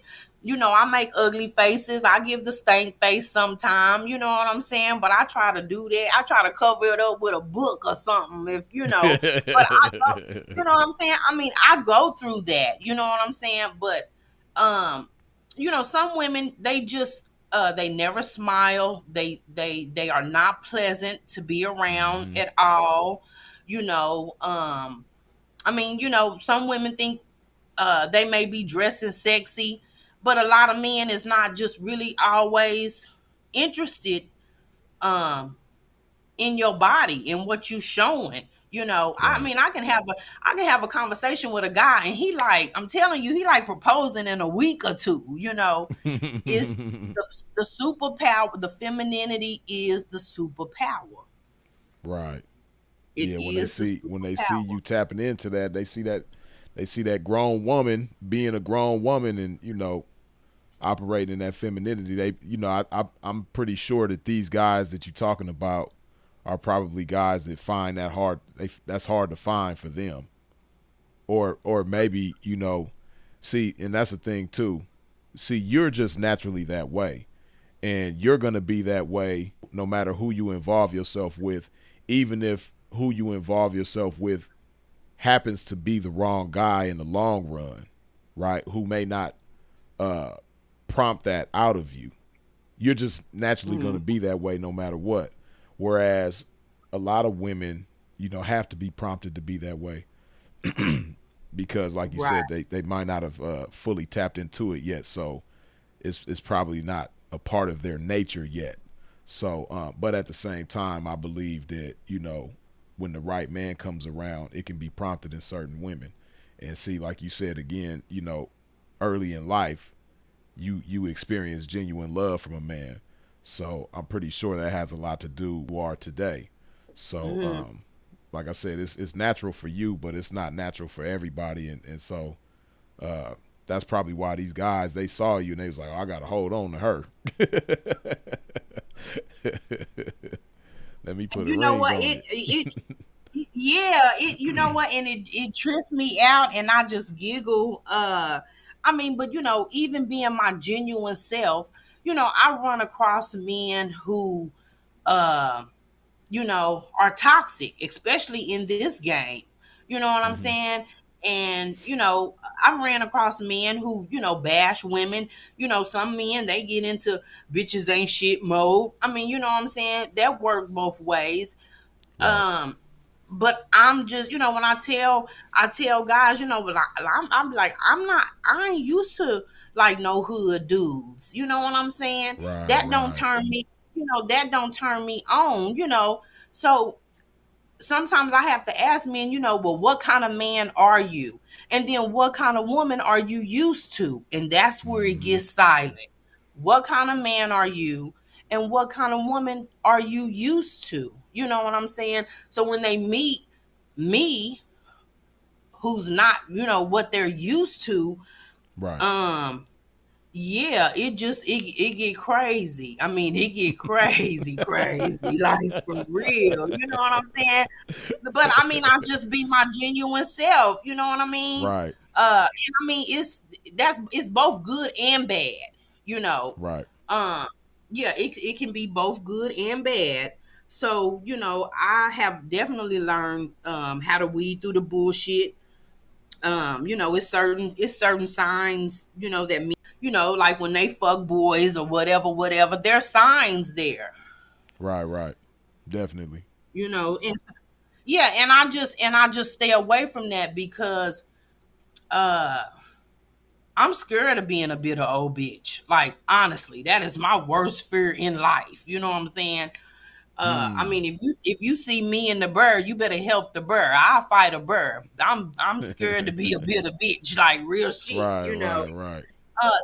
I make ugly faces. I give the stank face sometime. You know what I'm saying? But I try to do that. I try to cover it up with a book or something. If but I go. You know what I'm saying? I mean, I go through that. You know what I'm saying? But um some women, they never smile. They are not pleasant to be around Hmm. at all. I mean, some women think they may be dressing sexy, but a lot of men is not just really always interested um in your body and what you showing. I Right. mean, I can have a conversation with a guy, and he like, I'm telling you, he like proposing in a week or two. It's the superpower. The femininity is the superpower. Right. It Yeah, is the when they see superpower. you tapping into that, they see that grown woman being a grown woman, and operating in that femininity. I'm pretty sure that these guys that you're talking about are probably guys that find that hard. That's hard to find for them, or maybe see, and that's the thing too. See, you're just naturally that way, and you're gonna be that way no matter who you involve yourself with, even if who you involve yourself with happens to be the wrong guy in the long run, right? Who may not uh, prompt that out of you. You're just naturally going to Mhm. be that way no matter what. Whereas a lot of women, have to be prompted to be that way because, like you Right. said, they might not have fully tapped into it yet. So it's probably not a part of their nature yet. So, but at the same time, I believe that when the right man comes around, it can be prompted in certain women. And see, like you said again, early in life, you experience genuine love from a man. So I'm pretty sure that has a lot to do with who you are today. So, Mhm. like I said, it's natural for you, but it's not natural for everybody. And so uh, that's probably why these guys, they saw you and they was like, oh, I got to hold on to her. Let me put And a you know ring what? on Yeah, you know what? And it trips me out, and I just giggle. I mean, but even being my genuine self, I run across men who, uh, are toxic, especially in this game. You know what I'm it. saying? And I ran across men who bash women. Some men, they get into bitches ain't shit mode. I mean, you know what I'm saying? That work both ways. Right. um but I'm just, when I tell guys, but I'm like, I ain't used to like no hood dudes. You know what I'm saying? Right. That don't Right. turn me, that don't turn me on. So sometimes I have to ask men, well, what kind of man are you? And then what kind of woman are you used to? And that's where it Hmm. gets silent. What kind of man are you? And what kind of woman are you used to? You know what I'm saying? So when they meet me, who's not, what they're used to, Right. um, yeah, it get crazy. I mean, it get crazy, crazy, like for real. You know what I'm saying? But I mean, I just be my genuine self. You know what I mean? Right. And I mean, it's both good and bad. You know, Right. um, yeah, it can be both good and bad. So I have definitely learned how to weed through the bullshit. It's certain signs, that me, like when they fuck boys or whatever, whatever, there's signs there, Right. Right. Definitely. and yeah, and I just stay away from that because uh I'm scared of being a bitter old bitch. Like honestly, that is my worst fear in life. You know what I'm saying? I Hmm. mean, if you see me and the bird, you better help the bird. I'll fight a bird. I'm scared to be a bitter bitch, like real shit. Right. Right. Right.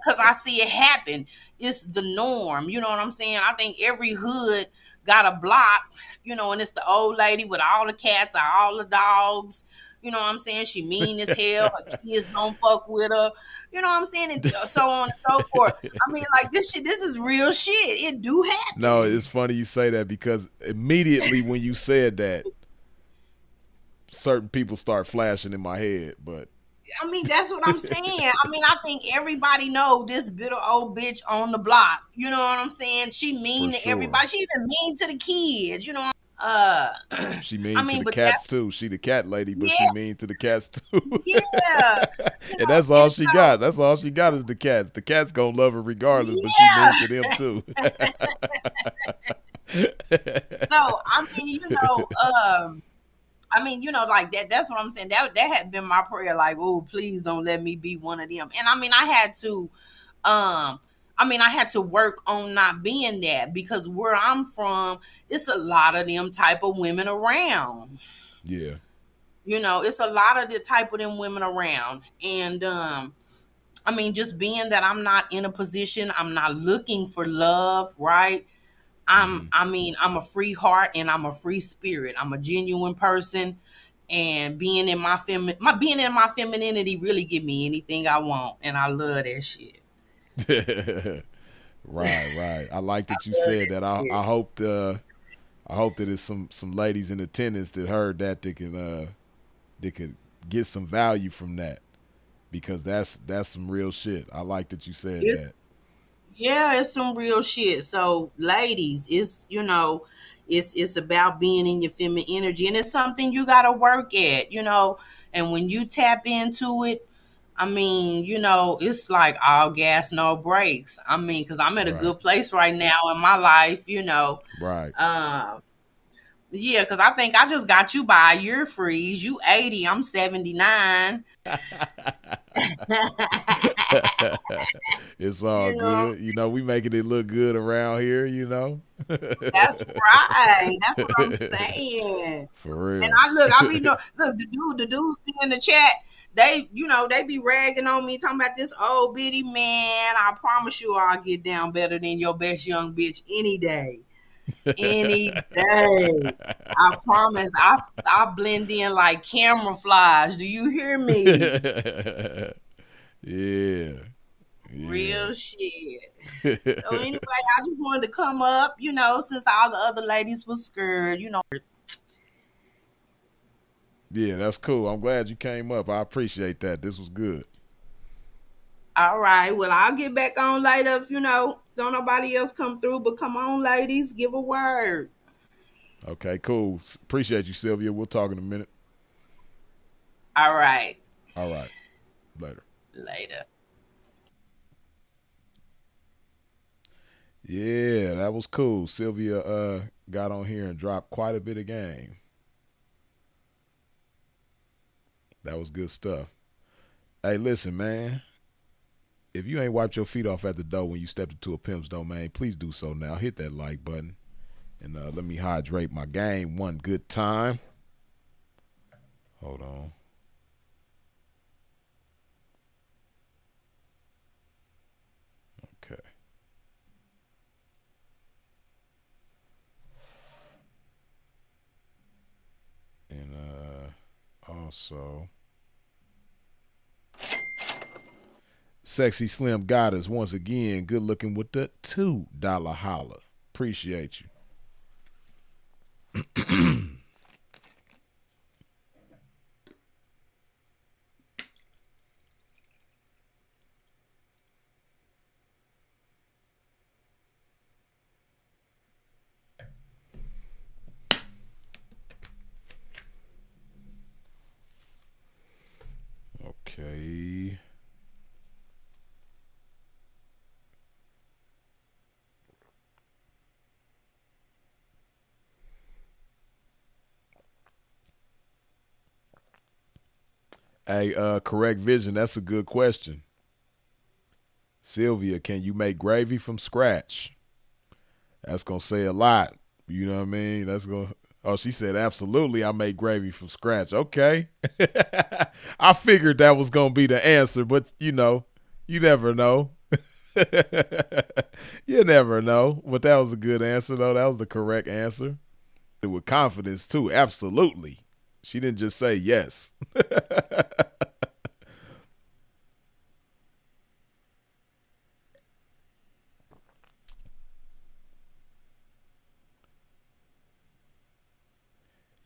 Because I see it happen. It's the norm. You know what I'm saying? I think every hood got a block, and it's the old lady with all the cats or all the dogs. You know what I'm saying? She mean as hell. Her kids don't fuck with her. You know what I'm saying? And so on and so forth. I mean, like this is real shit. It do No, happen. it's funny you say that because immediately when you said that, certain people start flashing in my head. But I mean, that's what I'm saying. I mean, I think everybody know this bitter old bitch on the block. You know what I'm saying? She for mean to sure, everybody. She even mean to the kids. she I mean to mean, the but cats that's too. She the cat lady, but she yeah, mean to the cats too. yeah. And that's all And she so got. That's all she got is the cats. The cats gonna love her regardless, but she mean to yeah. them too. So like that. That's what I'm saying. That had been my prayer. Like, oh, please don't let me be one of them. And I mean, um, I had to work on not being that because where I'm from, it's a lot of them type of women around. Yeah. It's a lot of the type of them women around. And just being that I'm not in a position, I'm not looking for love, right? Hmm. I'm a free heart and I'm a free spirit. I'm a genuine person, and being in my femininity really give me anything I want, and I love that shit. Right, right. I like that you Love said that that. I shit. I hope I hope that it's some ladies in attendance that heard that could get some value from that because that's some real shit. I like that you said It's that. Yeah, it's some real shit. So, ladies, it's about being in your feminine energy, and it's something you gotta work at. And when you tap into it, it's like all gas, no brakes. Because I'm at a Right, good place right now in my life. right. Um, yeah, because I think I just got you by a year freeze. You 80, I'm 79. It's all you know, good. You know, we making it look good around here. You know, that's right. That's what I'm saying. for And real. I be no look the dudes be in the chat. They be ragging on me, talking about this old bitty man. I promise you, I'll get down better than your best young bitch any day, any day. I promise. I blend in like camouflage. Do you hear me? Yeah, yeah. Real shit. So anyway, I just wanted to come up, since all the other ladies was scared. Yeah, that's cool. I'm glad you came up. I appreciate that. This was good. All right. Well, I'll get back on later if don't nobody else come through. But come on, ladies, give a word. Okay, cool. Appreciate you, Sylvia. We'll talk in a minute. All right. All right. Later. Later. Yeah, that was cool. Sylvia got on here and dropped quite a bit of game. That was good stuff. Hey, listen, man. If you ain't wiped your feet off at the door when you stepped into a pimp's domain, please do so now. Hit that like button and let me hydrate my game one good time. Hold on. Okay. Also, Sexy Slim Goddess, once again, good looking with the $2 holla. Appreciate you. Okay. Hey, correct vision. That's a good question. Sylvia, can you make gravy from scratch? That's gonna say a lot. You know what I mean? That's gonna. Oh, she said absolutely. I make gravy from scratch. Okay. I figured that was gonna be the answer, but you never know. You never know. But that was a good answer, though. That was the correct answer. With confidence too. Absolutely. She didn't just say yes.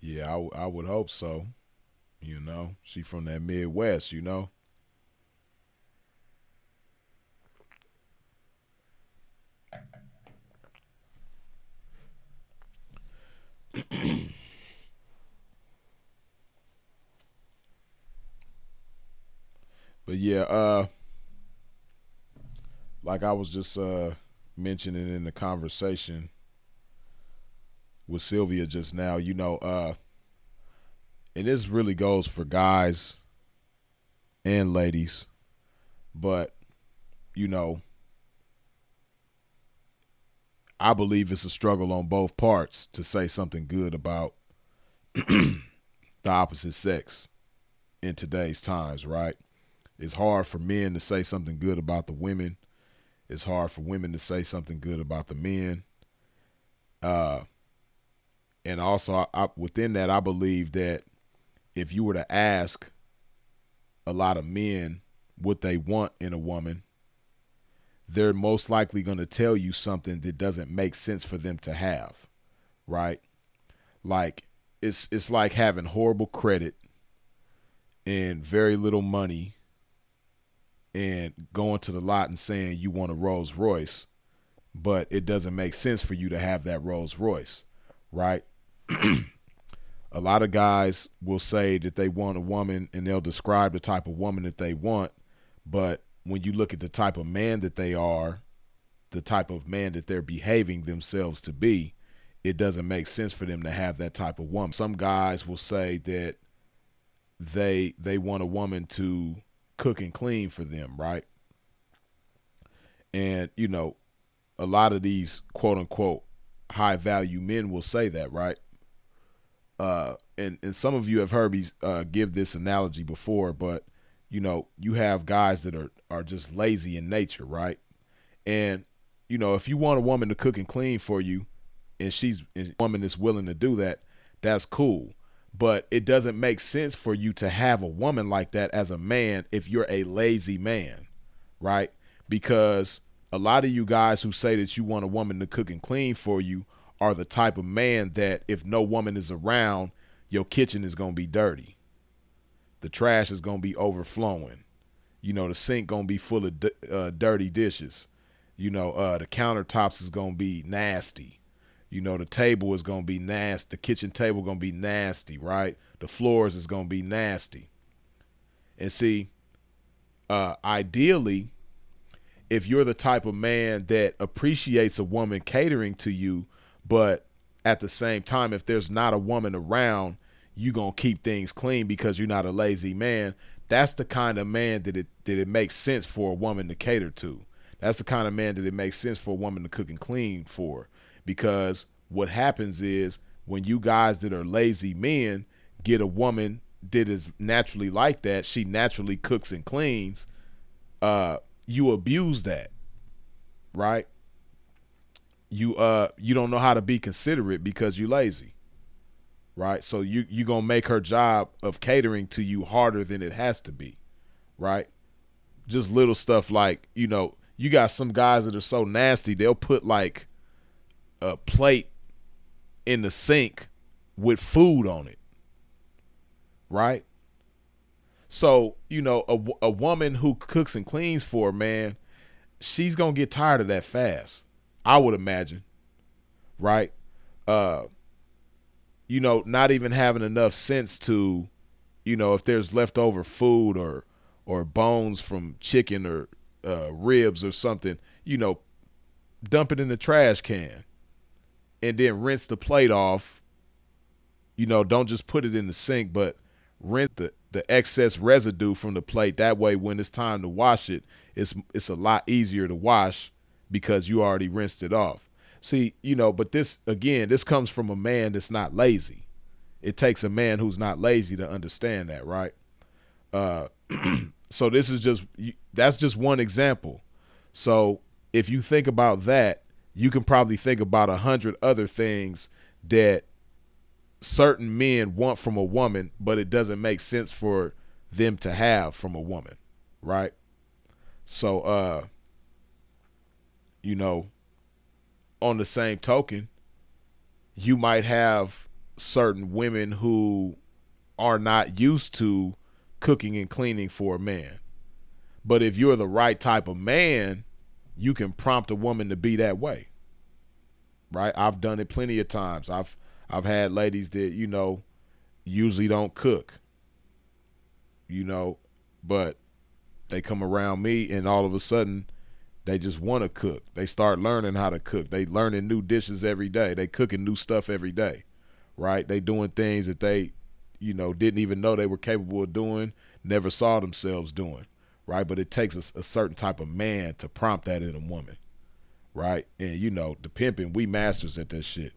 Yeah, I would hope so. She from that Midwest. But yeah, like I was just mentioning in the conversation with Sylvia just now, and this really goes for guys and ladies, but you know, I believe it's a struggle on both parts to say something good about the opposite sex in today's times, right? It's hard for men to say something good about the women. It's hard for women to say something good about the men. And also, within that, I believe that if you were to ask a lot of men what they want in a woman, they're most likely going to tell you something that doesn't make sense for them to have, right? Like it's like having horrible credit and very little money and going to the lot and saying you want a Rolls Royce, but it doesn't make sense for you to have that Rolls Royce, right? A lot of guys will say that they want a woman and they'll describe the type of woman that they want, but when you look at the type of man that they are, the type of man that they're behaving themselves to be, it doesn't make sense for them to have that type of woman. Some guys will say that they want a woman to cook and clean for them, right? And a lot of these quote unquote high value men will say that, right? And some of you have heard me give this analogy before, but you have guys that are just lazy in nature, right? And if you want a woman to cook and clean for you, and she's a woman that's willing to do that, that's cool. But it doesn't make sense for you to have a woman like that as a man if you're a lazy man, right? Because a lot of you guys who say that you want a woman to cook and clean for you are the type of man that if no woman is around, your kitchen is going to be dirty. The trash is going to be overflowing. The sink going to be full of dirty dishes. The countertops is going to be nasty. The table is going to be nasty. The kitchen table going to be nasty, right? The floors is going to be nasty. And see, ideally, if you're the type of man that appreciates a woman catering to you, but at the same time, if there's not a woman around, you're going to keep things clean because you're not a lazy man. That's the kind of man that it makes sense for a woman to cater to. That's the kind of man that it makes sense for a woman to cook and clean for. Because what happens is when you guys that are lazy men get a woman that is naturally like that, she naturally cooks and cleans, you abuse that, right? You don't know how to be considerate because you're lazy. right? So you gonna make her job of catering to you harder than it has to be, right? Just little stuff like, you got some guys that are so nasty, they'll put like a plate in the sink with food on it, right? So, a woman who cooks and cleans for a man, she's going to get tired of that fast, I would imagine, right? Uh, not even having enough sense to, if there's leftover food or bones from chicken or ribs or something, dump it in the trash can and then rinse the plate off. Don't just put it in the sink, but rinse the excess residue from the plate. That way, when it's time to wash it, it's a lot easier to wash because you already rinsed it off. See, but this comes from a man that's not lazy. It takes a man who's not lazy to understand that, right? Uh, so that's just one example. So if you think about that, you can probably think about 100 other things that certain men want from a woman, but it doesn't make sense for them to have from a woman, right? So, on the same token, you might have certain women who are not used to cooking and cleaning for a man. But if you're the right type of man, you can prompt a woman to be that way, right? I've done it plenty of times. I've had ladies that, usually don't cook, but they come around me and all of a sudden they just want to cook. They start learning how to cook. They learning new dishes every day. They cooking new stuff every day, right? They doing things that they, didn't even know they were capable of doing, never saw themselves doing, right? But it takes a certain type of man to prompt that in a woman, right? And, the pimping, we masters at that shit.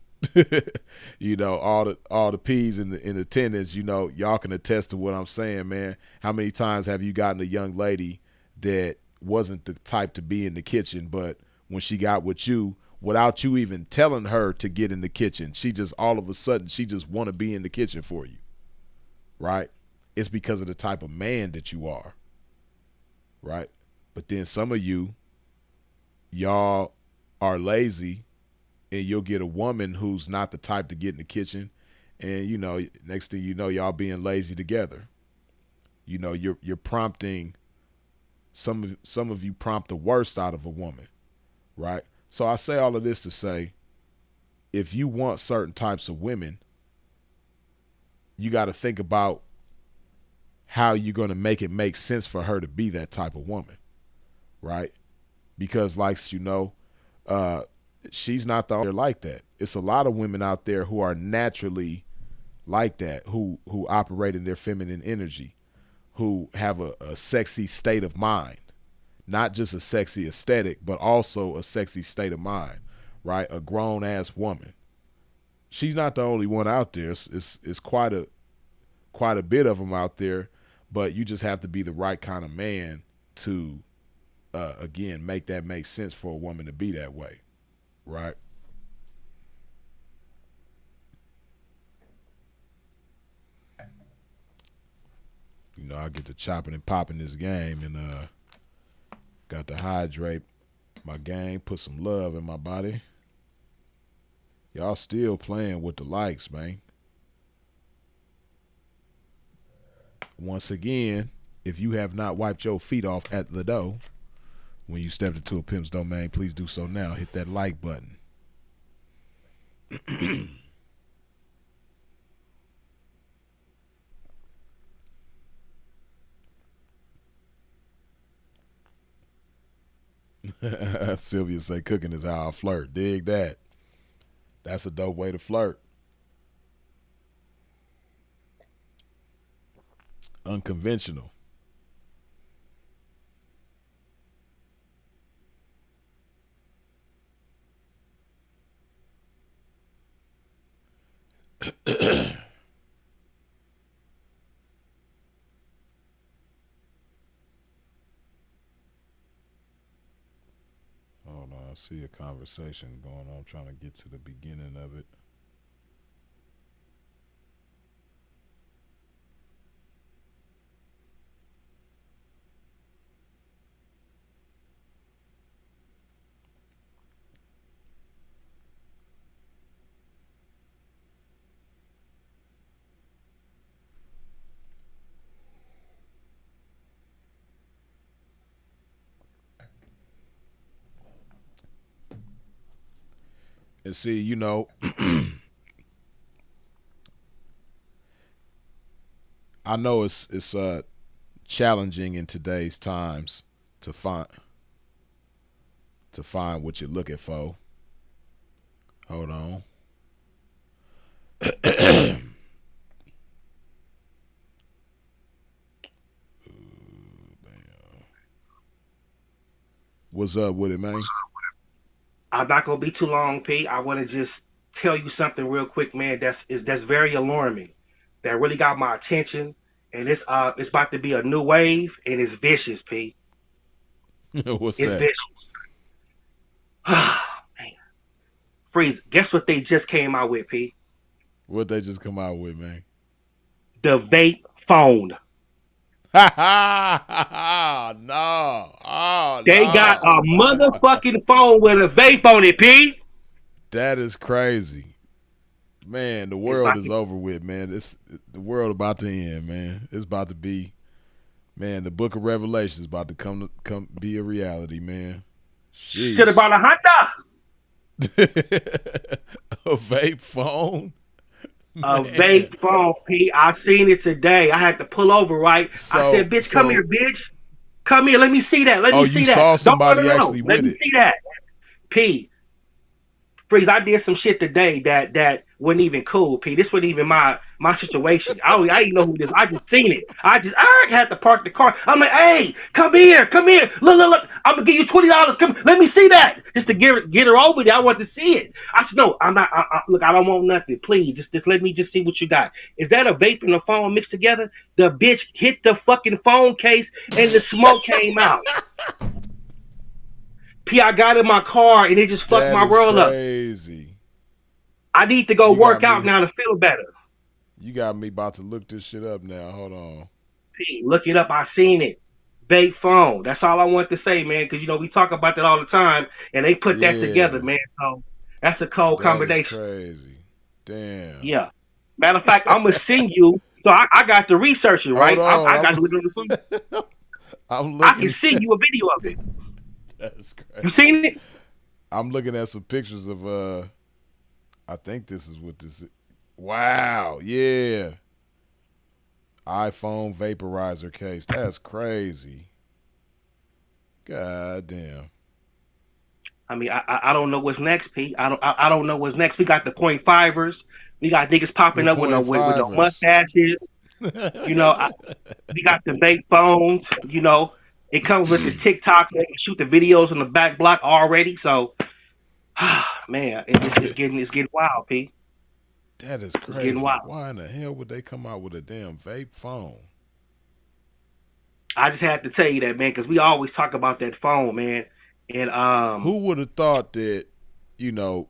all the P's in attendance, y'all can attest to what I'm saying, man. How many times have you gotten a young lady that wasn't the type to be in the kitchen, but when she got with you, without you even telling her to get in the kitchen, she just all of a sudden she just want to be in the kitchen for you, right? It's because of the type of man that you are, right? But then some of y'all are lazy, and you'll get a woman who's not the type to get in the kitchen, and next thing you know, y'all being lazy together. You're prompting some of you prompt the worst out of a woman, right? So I say all of this to say, if you want certain types of women, you got to think about how you're going to make it make sense for her to be that type of woman, right? Because she's not the only like that. It's a lot of women out there who are naturally like that, who operate in their feminine energy, who have a sexy state of mind, not just a sexy aesthetic, but also a sexy state of mind, right? A grown ass woman. She's not the only one out there. It's quite a bit of them out there, but you just have to be the right kind of man to, again, make that make sense for a woman to be that way. Right. I get to chopping and popping this game and got to hydrate my game, put some love in my body. Y'all still playing with the likes, man. Once again, if you have not wiped your feet off at the door when you stepped into a pimp's domain, please do so now. Hit that like button. Sylvia say cooking is how I flirt. Dig that. That's a dope way to flirt. Unconventional. Hold on, I see a conversation going on. I'm trying to get to the beginning of it. And see, I know it's challenging in today's times to find what you're looking for. Hold on. What's up with it, man? I'm not gonna be too long, Pete. I want to just tell you something real quick, man. That's very alarming. That really got my attention, and it's about to be a new wave, and it's vicious, Pete. What's It's that? vicious. Man. Freeze. Guess what they just came out with, Pete? What they just come out with, man? The vape phone. No. Oh They got no. a motherfucking phone with a vape on it, Pete. That is crazy. Man, the It's world about is to over with, man. The world about to end, man. It's about to be, man, the book of Revelation is about to come be a reality, man. shit Sheesh. about a Honda. A vape phone? A Man. vape phone, Pete. I seen it today. I had to pull over, right? I So said, bitch, come here, so bitch. Come here. Let me see that. Let oh, me you see that. saw Don't no somebody no no. actually Let with me it. see that. P. Freeze, I did some shit today that wasn't even cool, P. This wasn't even my situation. I didn't know who this. I just seen it. I had to park the car. I'm like, hey, come here, come here. Look. I'm gonna give you $20. Come, let me see that. Just to get her over there. I want to see it. I said, no, I'm not. Look, I don't want nothing. Please, just let me just see what you got. Is that a vape and a phone mixed together? The bitch hit the fucking phone case and the smoke came out. P, I got in my car and it just fucked That my is world up. crazy. I need to go You got work out me now to feel better. you got me about to look this shit up now. Hold on. P, look it up. I seen it. Vape phone. That's all I want to say, man. Because we talk about that all the time, and they put that together, Yeah. man. So that's a cold That is combination. crazy. Damn. Yeah. Matter of fact, I'm gonna send you. So I got to research it, Hold right? I got on. to look at the phone. I'm I can looking. send you a video of it. That's You crazy. seen it? I'm looking at some pictures of I think this is what this is. Wow. Yeah. iPhone vaporizer case. That's crazy. God damn. I mean, I don't know what's next, P. I don't know what's next. We got the point fivers. We got niggas The popping up with point no fivers. mustaches. You know, we got the vape phones. It comes with the TikTok. They can shoot the videos on the back block already. So, man, it's getting wild, P. That is It's getting crazy. wild. Why in the hell would they come out with a damn vape phone? I just had to tell you that, man, because we always talk about that phone, man. And Who would have thought that, you know,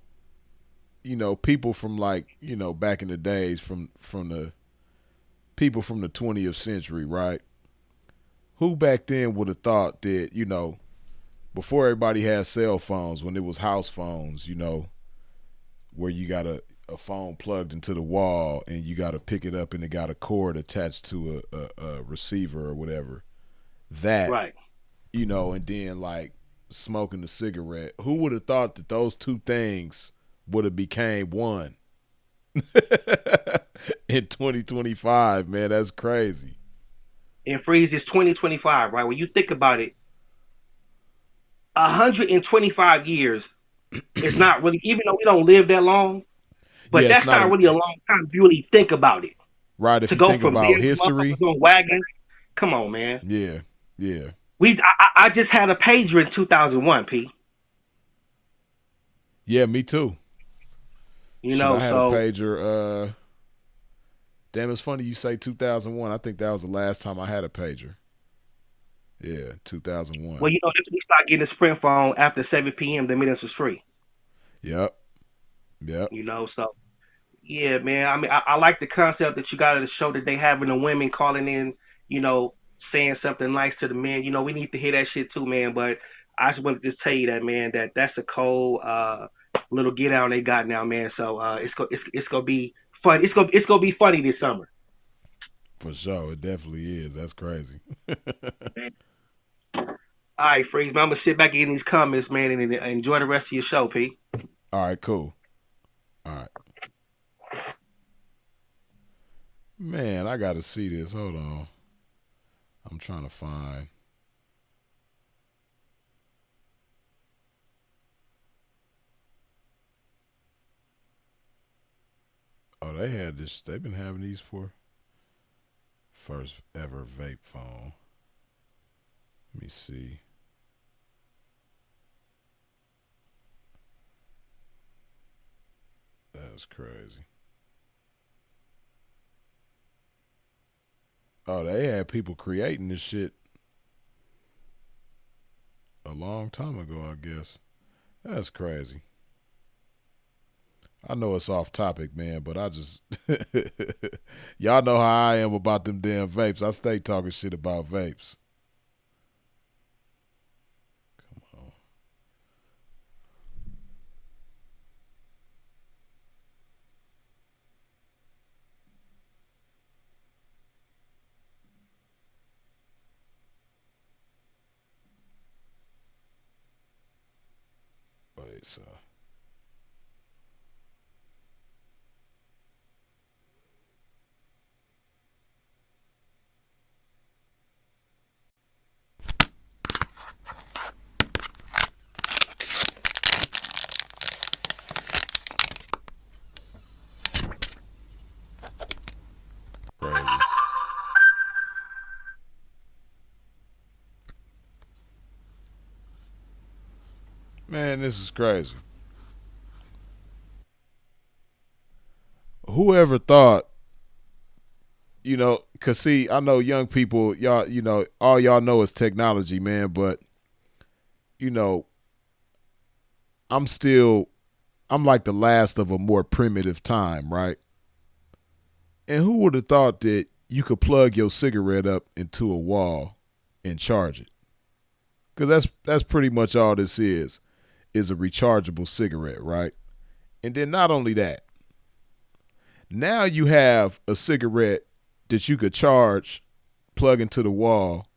people from like, back in the days from the people from the 20th century, right? Who back then would have thought that, before everybody had cell phones, when it was house phones, where you got a phone plugged into the wall and you got to pick it up and it got a cord attached to a receiver or whatever. That, right, and then like smoking a cigarette. Who would have thought that those two things would have became one in 2025, man? That's crazy. and freeze is 2025, right? When you think about it, 125 years is not really, even though we don't live that long, but Yeah, it's that's not not really a long time if you really think about it. right if To you go think from about being history. motherfuckers on wagons, come on, man. Yeah, yeah. I just had a pager in 2001, P. Yeah, me too. Shit, I had a So pager. Damn, it's funny you say 2001. I think that was the last time I had a pager. Yeah, 2001. well, if we start getting a Sprint phone after 7 p.m., the minutes was free. Yep, yep. So yeah, man. I mean, I like the concept that you got to show that they having the women calling in, saying something nice to the men. We need to hear that shit too, man. But I just want to just tell you that, man, that's a cold little get out they got now, man. So it's gonna be fun. It's gonna be funny this summer. For sure, it definitely is. That's crazy. All right, Freeze, man. I'm gonna sit back in these comments, man, and enjoy the rest of your show, P. All right, cool. I gotta see this. Hold on. I'm trying to find. Oh, they had this. They've been having these for first ever vape phone. Let me see. That's crazy. Oh, they had people creating this shit a long time ago, I guess. That's crazy. I know it's off topic, man, but I just y'all know how I am about them damn vapes. I stay talking shit about vapes. Come on. Wait, so crazy. Man, this is crazy. Whoever thought, cause see, I know young people, y'all, all y'all know is technology, man, but you know, I'm still I'm like the last of a more primitive time, right? And who would have thought that you could plug your cigarette up into a wall and charge it? Because that's pretty much all this is a rechargeable cigarette, right? And then not only that, now you have a cigarette that you could charge, plug into the wall,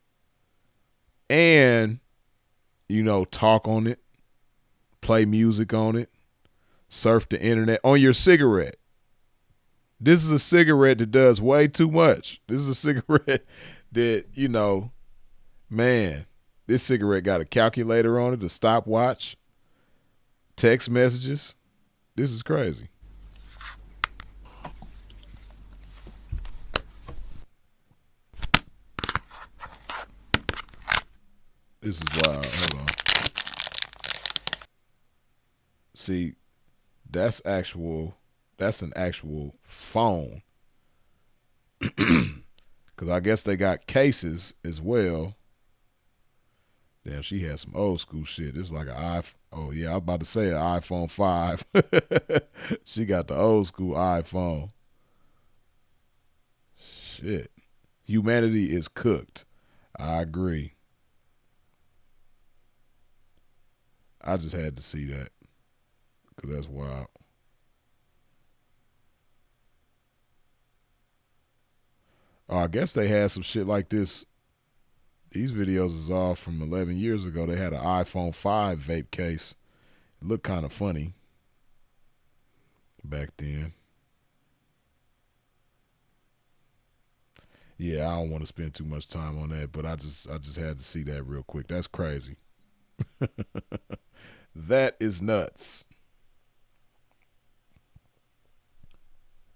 and talk on it, play music on it, surf the internet on your cigarette. This is a cigarette that does way too much. This is a cigarette that, man, this cigarette got a calculator on it, a stopwatch, text messages. This is crazy. This is wild. Hold on. See, that's an actual phone. Because I guess they got cases as well. Damn, she had some old school shit. It's like an iPhone. Oh, yeah, I was about to say an iPhone 5. She got the old school iPhone. Shit. Humanity is cooked. I agree. I just had to see that because that's wild. Oh, I guess they had some shit like this. These videos is all from 11 years ago. They had an iPhone 5 vape case. It looked kind of funny back then. Yeah, I don't want to spend too much time on that, but I just had to see that real quick. That's crazy. That is nuts.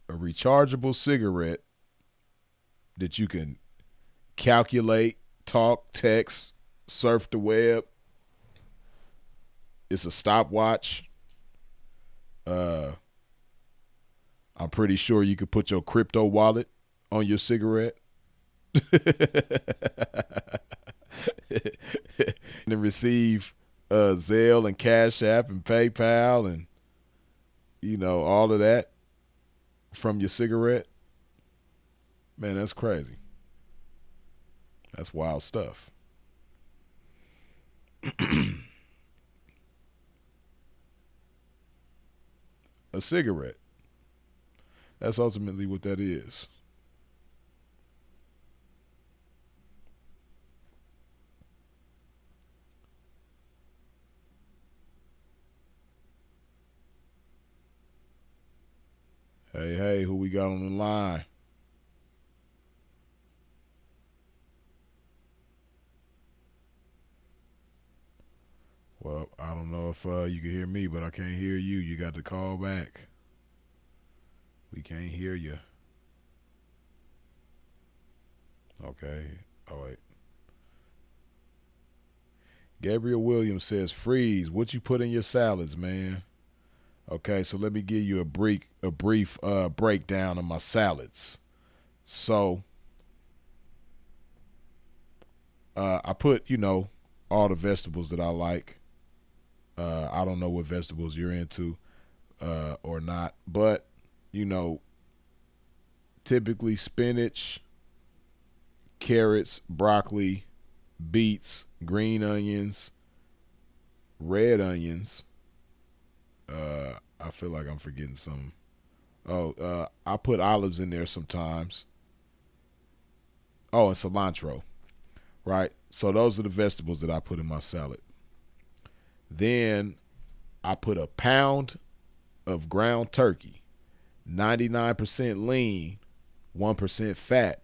A rechargeable cigarette that you can calculate, talk, text, surf the web. It's a stopwatch. I'm pretty sure you could put your crypto wallet on your cigarette. And receive Zelle and Cash App and PayPal and all of that from your cigarette. Man, that's crazy. That's wild stuff. A cigarette. That's ultimately what that is. Hey, who we got on the line? Well, I don't know if you can hear me, but I can't hear you. You got to call back. We can't hear you. Okay. Oh wait. Gabriel Williams says, "Freeze. What you put in your salads, man?" Okay, so let me give you a brief breakdown of my salads. So I put all the vegetables that I like. I don't know what vegetables you're into or not, but you know typically spinach, carrots, broccoli, beets, green onions, red onions. I feel like I'm forgetting something. Oh, I put olives in there sometimes. Oh, and cilantro, right? So those are the vegetables that I put in my salad. Then I put a pound of ground turkey, 99% lean, 1% fat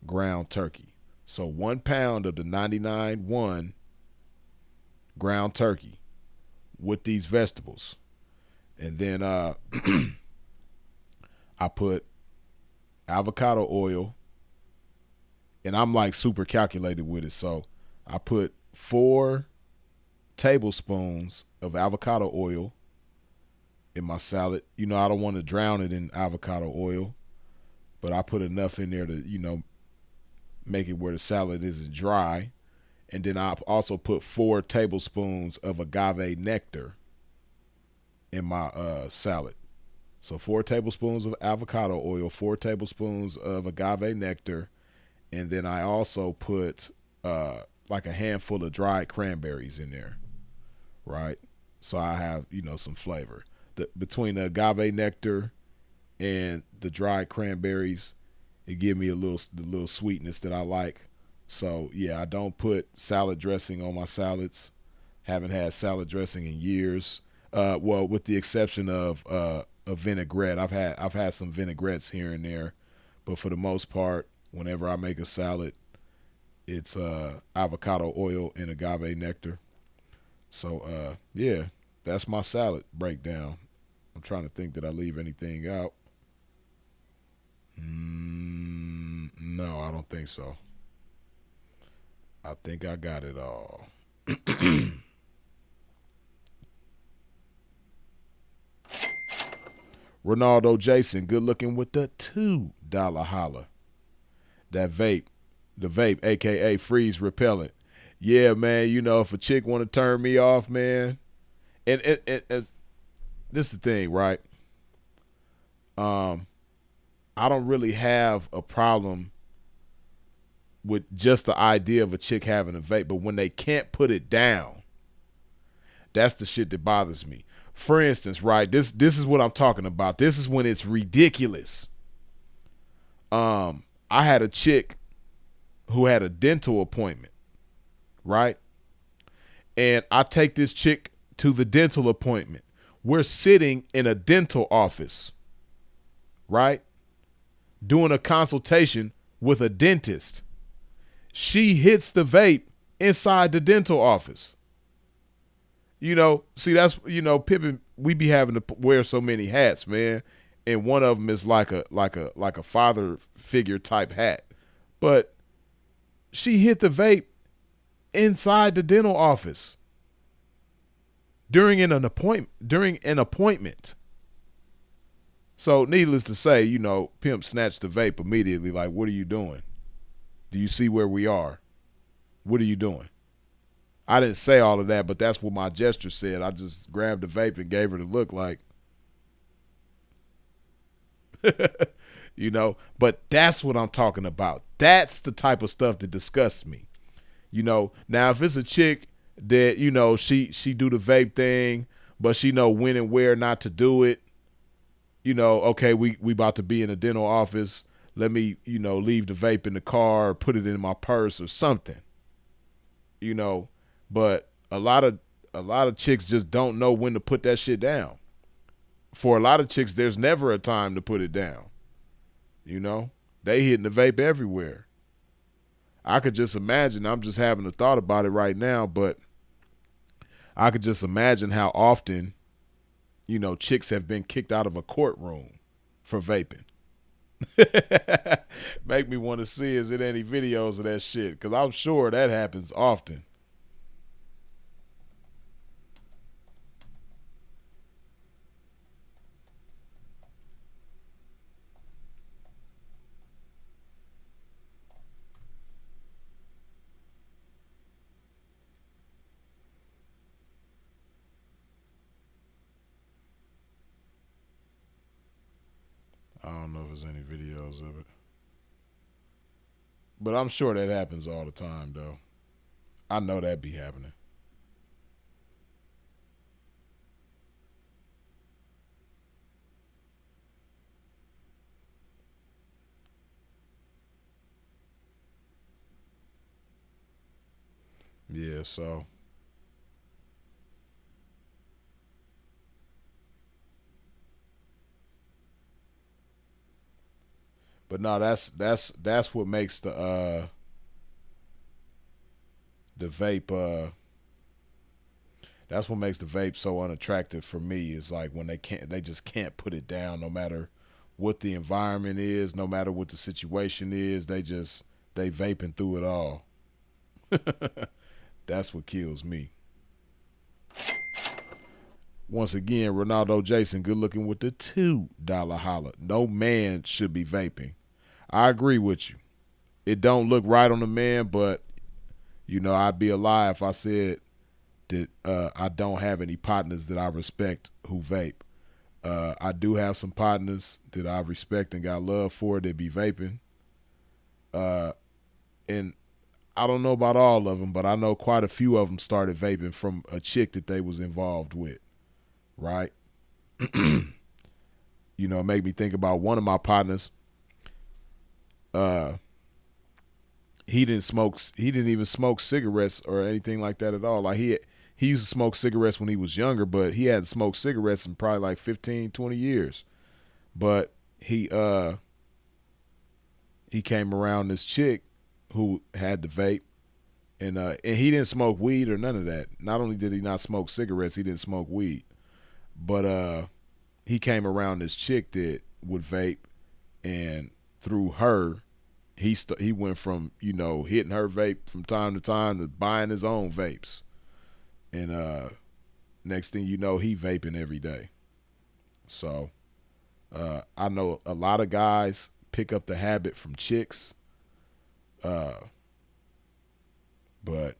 ground turkey. So 1 pound of the 99.1 ground turkey with these vegetables. And then I put avocado oil, and I'm like super calculated with it. So I put 4 tablespoons of avocado oil in my salad. I don't want to drown it in avocado oil, but I put enough in there to, make it where the salad isn't dry. And then I also put 4 tablespoons of agave nectar in my salad. So 4 tablespoons of avocado oil, 4 tablespoons of agave nectar, and then I also put like a handful of dried cranberries in there, right? So I have some flavor. Between the agave nectar and the dried cranberries, it give me the little sweetness that I like. So yeah, I don't put salad dressing on my salads. Haven't had salad dressing in years. Well, with the exception of a vinaigrette. I've had some vinaigrettes here and there, but for the most part, whenever I make a salad, it's avocado oil and agave nectar. So yeah, that's my salad breakdown. I'm trying to think, did I leave anything out? No, I don't think so. I think I got it all. Ronaldo Jason, good looking with the $2 holla. That vape, the vape, aka freeze repellent. Yeah, man. If a chick want to turn me off, man, and this is the thing, right? I don't really have a problem with just the idea of a chick having a vape, but when they can't put it down, that's the shit that bothers me. For instance, right, this is what I'm talking about. This is when it's ridiculous. I had a chick who had a dental appointment, right? And I take this chick to the dental appointment. We're sitting in a dental office, right? Doing a consultation with a dentist. She hits the vape inside the dental office. See, that's, Pippin, we be having to wear so many hats, man. And one of them is like a father figure type hat. But she hit the vape inside the dental office during an appointment. So needless to say, Pimp snatched the vape immediately. Like, what are you doing? Do you see where we are? What are you doing? I didn't say all of that, but that's what my gesture said. I just grabbed the vape and gave her the look like, but that's what I'm talking about. That's the type of stuff that disgusts me. Now if it's a chick that, she do the vape thing, but she know when and where not to do it, okay, we about to be in a dental office. Let me, leave the vape in the car or put it in my purse or something, but a lot of chicks just don't know when to put that shit down. For a lot of chicks, there's never a time to put it down. They hitting the vape everywhere. I could just imagine. I'm just having a thought about it right now, but I could just imagine how often, chicks have been kicked out of a courtroom for vaping. Make me want to see is it any videos of that shit, because I'm sure that happens often. I don't know if there's any videos of it, but I'm sure that happens all the time, though. I know that be happening. Yeah, so but no, that's what makes the vape that's what makes the vape so unattractive for me, is like when they just can't put it down, no matter what the environment is, no matter what the situation is, they vaping through it all. That's what kills me. Once again, Ronaldo Jason, good looking with the $2 holla. No man should be vaping. I agree with you. It don't look right on the man, but I'd be a lie if I said that I don't have any partners that I respect who vape. I do have some partners that I respect and got love for that be vaping. And I don't know about all of them, but I know quite a few of them started vaping from a chick that they was involved with, right? It made me think about one of my partners. Uh, he didn't smoke. He didn't even smoke cigarettes or anything like that at all. Like he used to smoke cigarettes when he was younger, but he hadn't smoked cigarettes in probably like 15, 20 years. But he came around this chick who had the vape, and he didn't smoke weed or none of that. Not only did he not smoke cigarettes, he didn't smoke weed. But he came around this chick that would vape, and through her, he went from hitting her vape from time to time to buying his own vapes, and next thing you know, he vaping every day. So I know a lot of guys pick up the habit from chicks, uh, but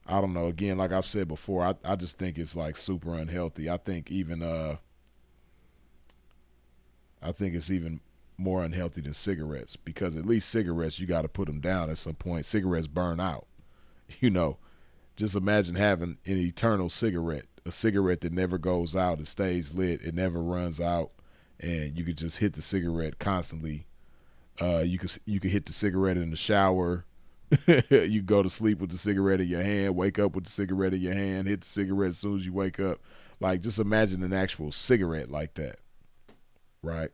I don't know. Again, like I've said before, I just think it's like super unhealthy. I think it's even more unhealthy than cigarettes, because at least cigarettes, you got to put them down at some point. Cigarettes burn out. You know, just imagine having an eternal cigarette, a cigarette that never goes out, it stays lit, it never runs out, and you could just hit the cigarette constantly. You could hit the cigarette in the shower. You go to sleep with the cigarette in your hand, wake up with the cigarette in your hand, hit the cigarette as soon as you wake up. Like, just imagine an actual cigarette like that, right?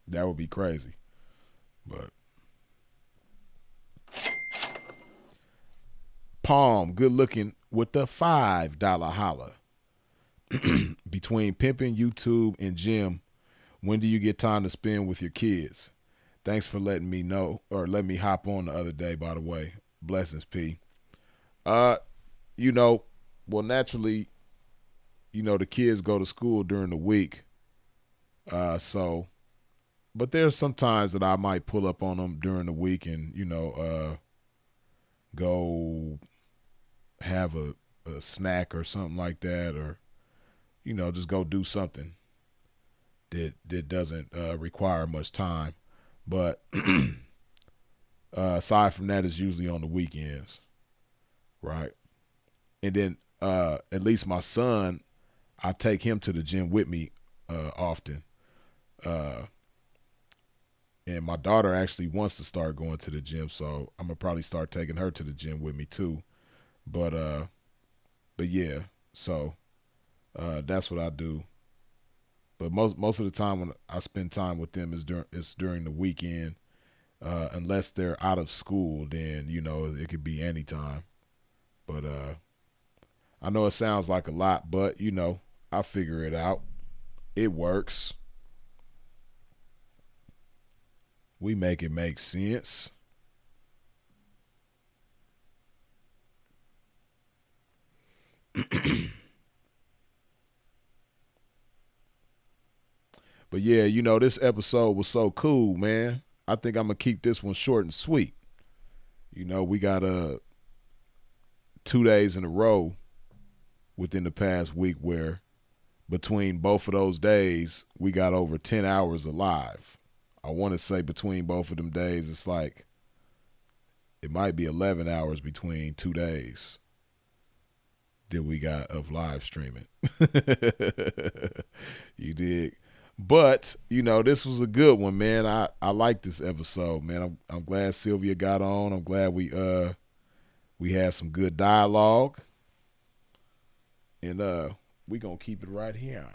That would be crazy. But Palm, good looking with the $5 holla. Between pimping, YouTube, and gym, when do you get time to spend with your kids? Thanks for letting me know, or let me hop on the other day, by the way. Blessings, P. Uh, you know, well, naturally, the kids go to school during the week. So, but there's some times that I might pull up on them during the week and, go have a snack or something like that, or, just go do something that doesn't require much time. But aside from that, it's usually on the weekends, right? And then at least my son, I take him to the gym with me often. Uh, and my daughter actually wants to start going to the gym, so I'm gonna probably start taking her to the gym with me too. But yeah, so that's what I do. But most of the time when I spend time with them is during the weekend. Unless they're out of school, then it could be any time. But I know it sounds like a lot, but you know, I figure it out. It works. We make it make sense. But yeah, you know, this episode was so cool, man. I think I'm gonna keep this one short and sweet. You know, we got 2 days in a row within the past week where between both of those days we got over 10 hours alive. I want to say between both of them days it's like it might be 11 hours between 2 days that we got of live streaming. You dig? But you know, this was a good one, man. I like this episode, man. I'm glad Sylvia got on. I'm glad we had some good dialogue, and we gonna keep it right here.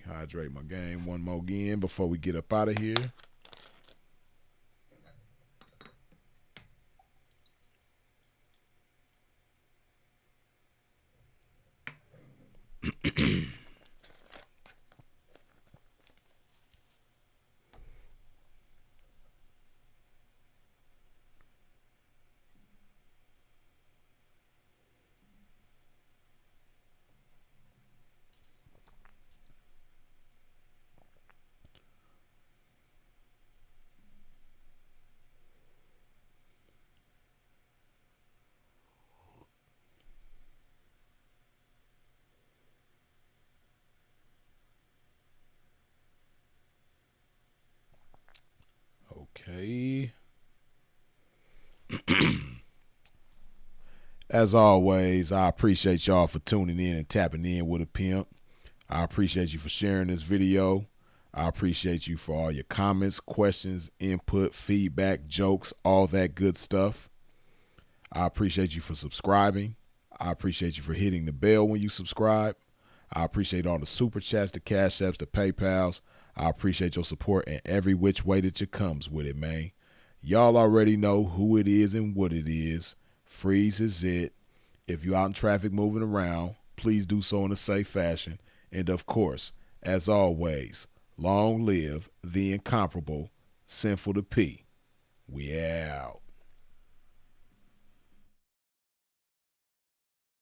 Hydrate my game one more again before we get up out of here. Okay. As always, I appreciate y'all for tuning in and tapping in with a pimp. I appreciate you for sharing this video. I appreciate you for all your comments, questions, input, feedback, jokes, all that good stuff. I appreciate you for subscribing. I appreciate you for hitting the bell when you subscribe. I appreciate all the super chats, the cash apps, the PayPals. I appreciate your support in every which way that you comes with it, man. Y'all already know who it is and what it is. Freeze is it. If you're out in traffic moving around, please do so in a safe fashion. And of course, as always, long live the incomparable Sinful to P. We out.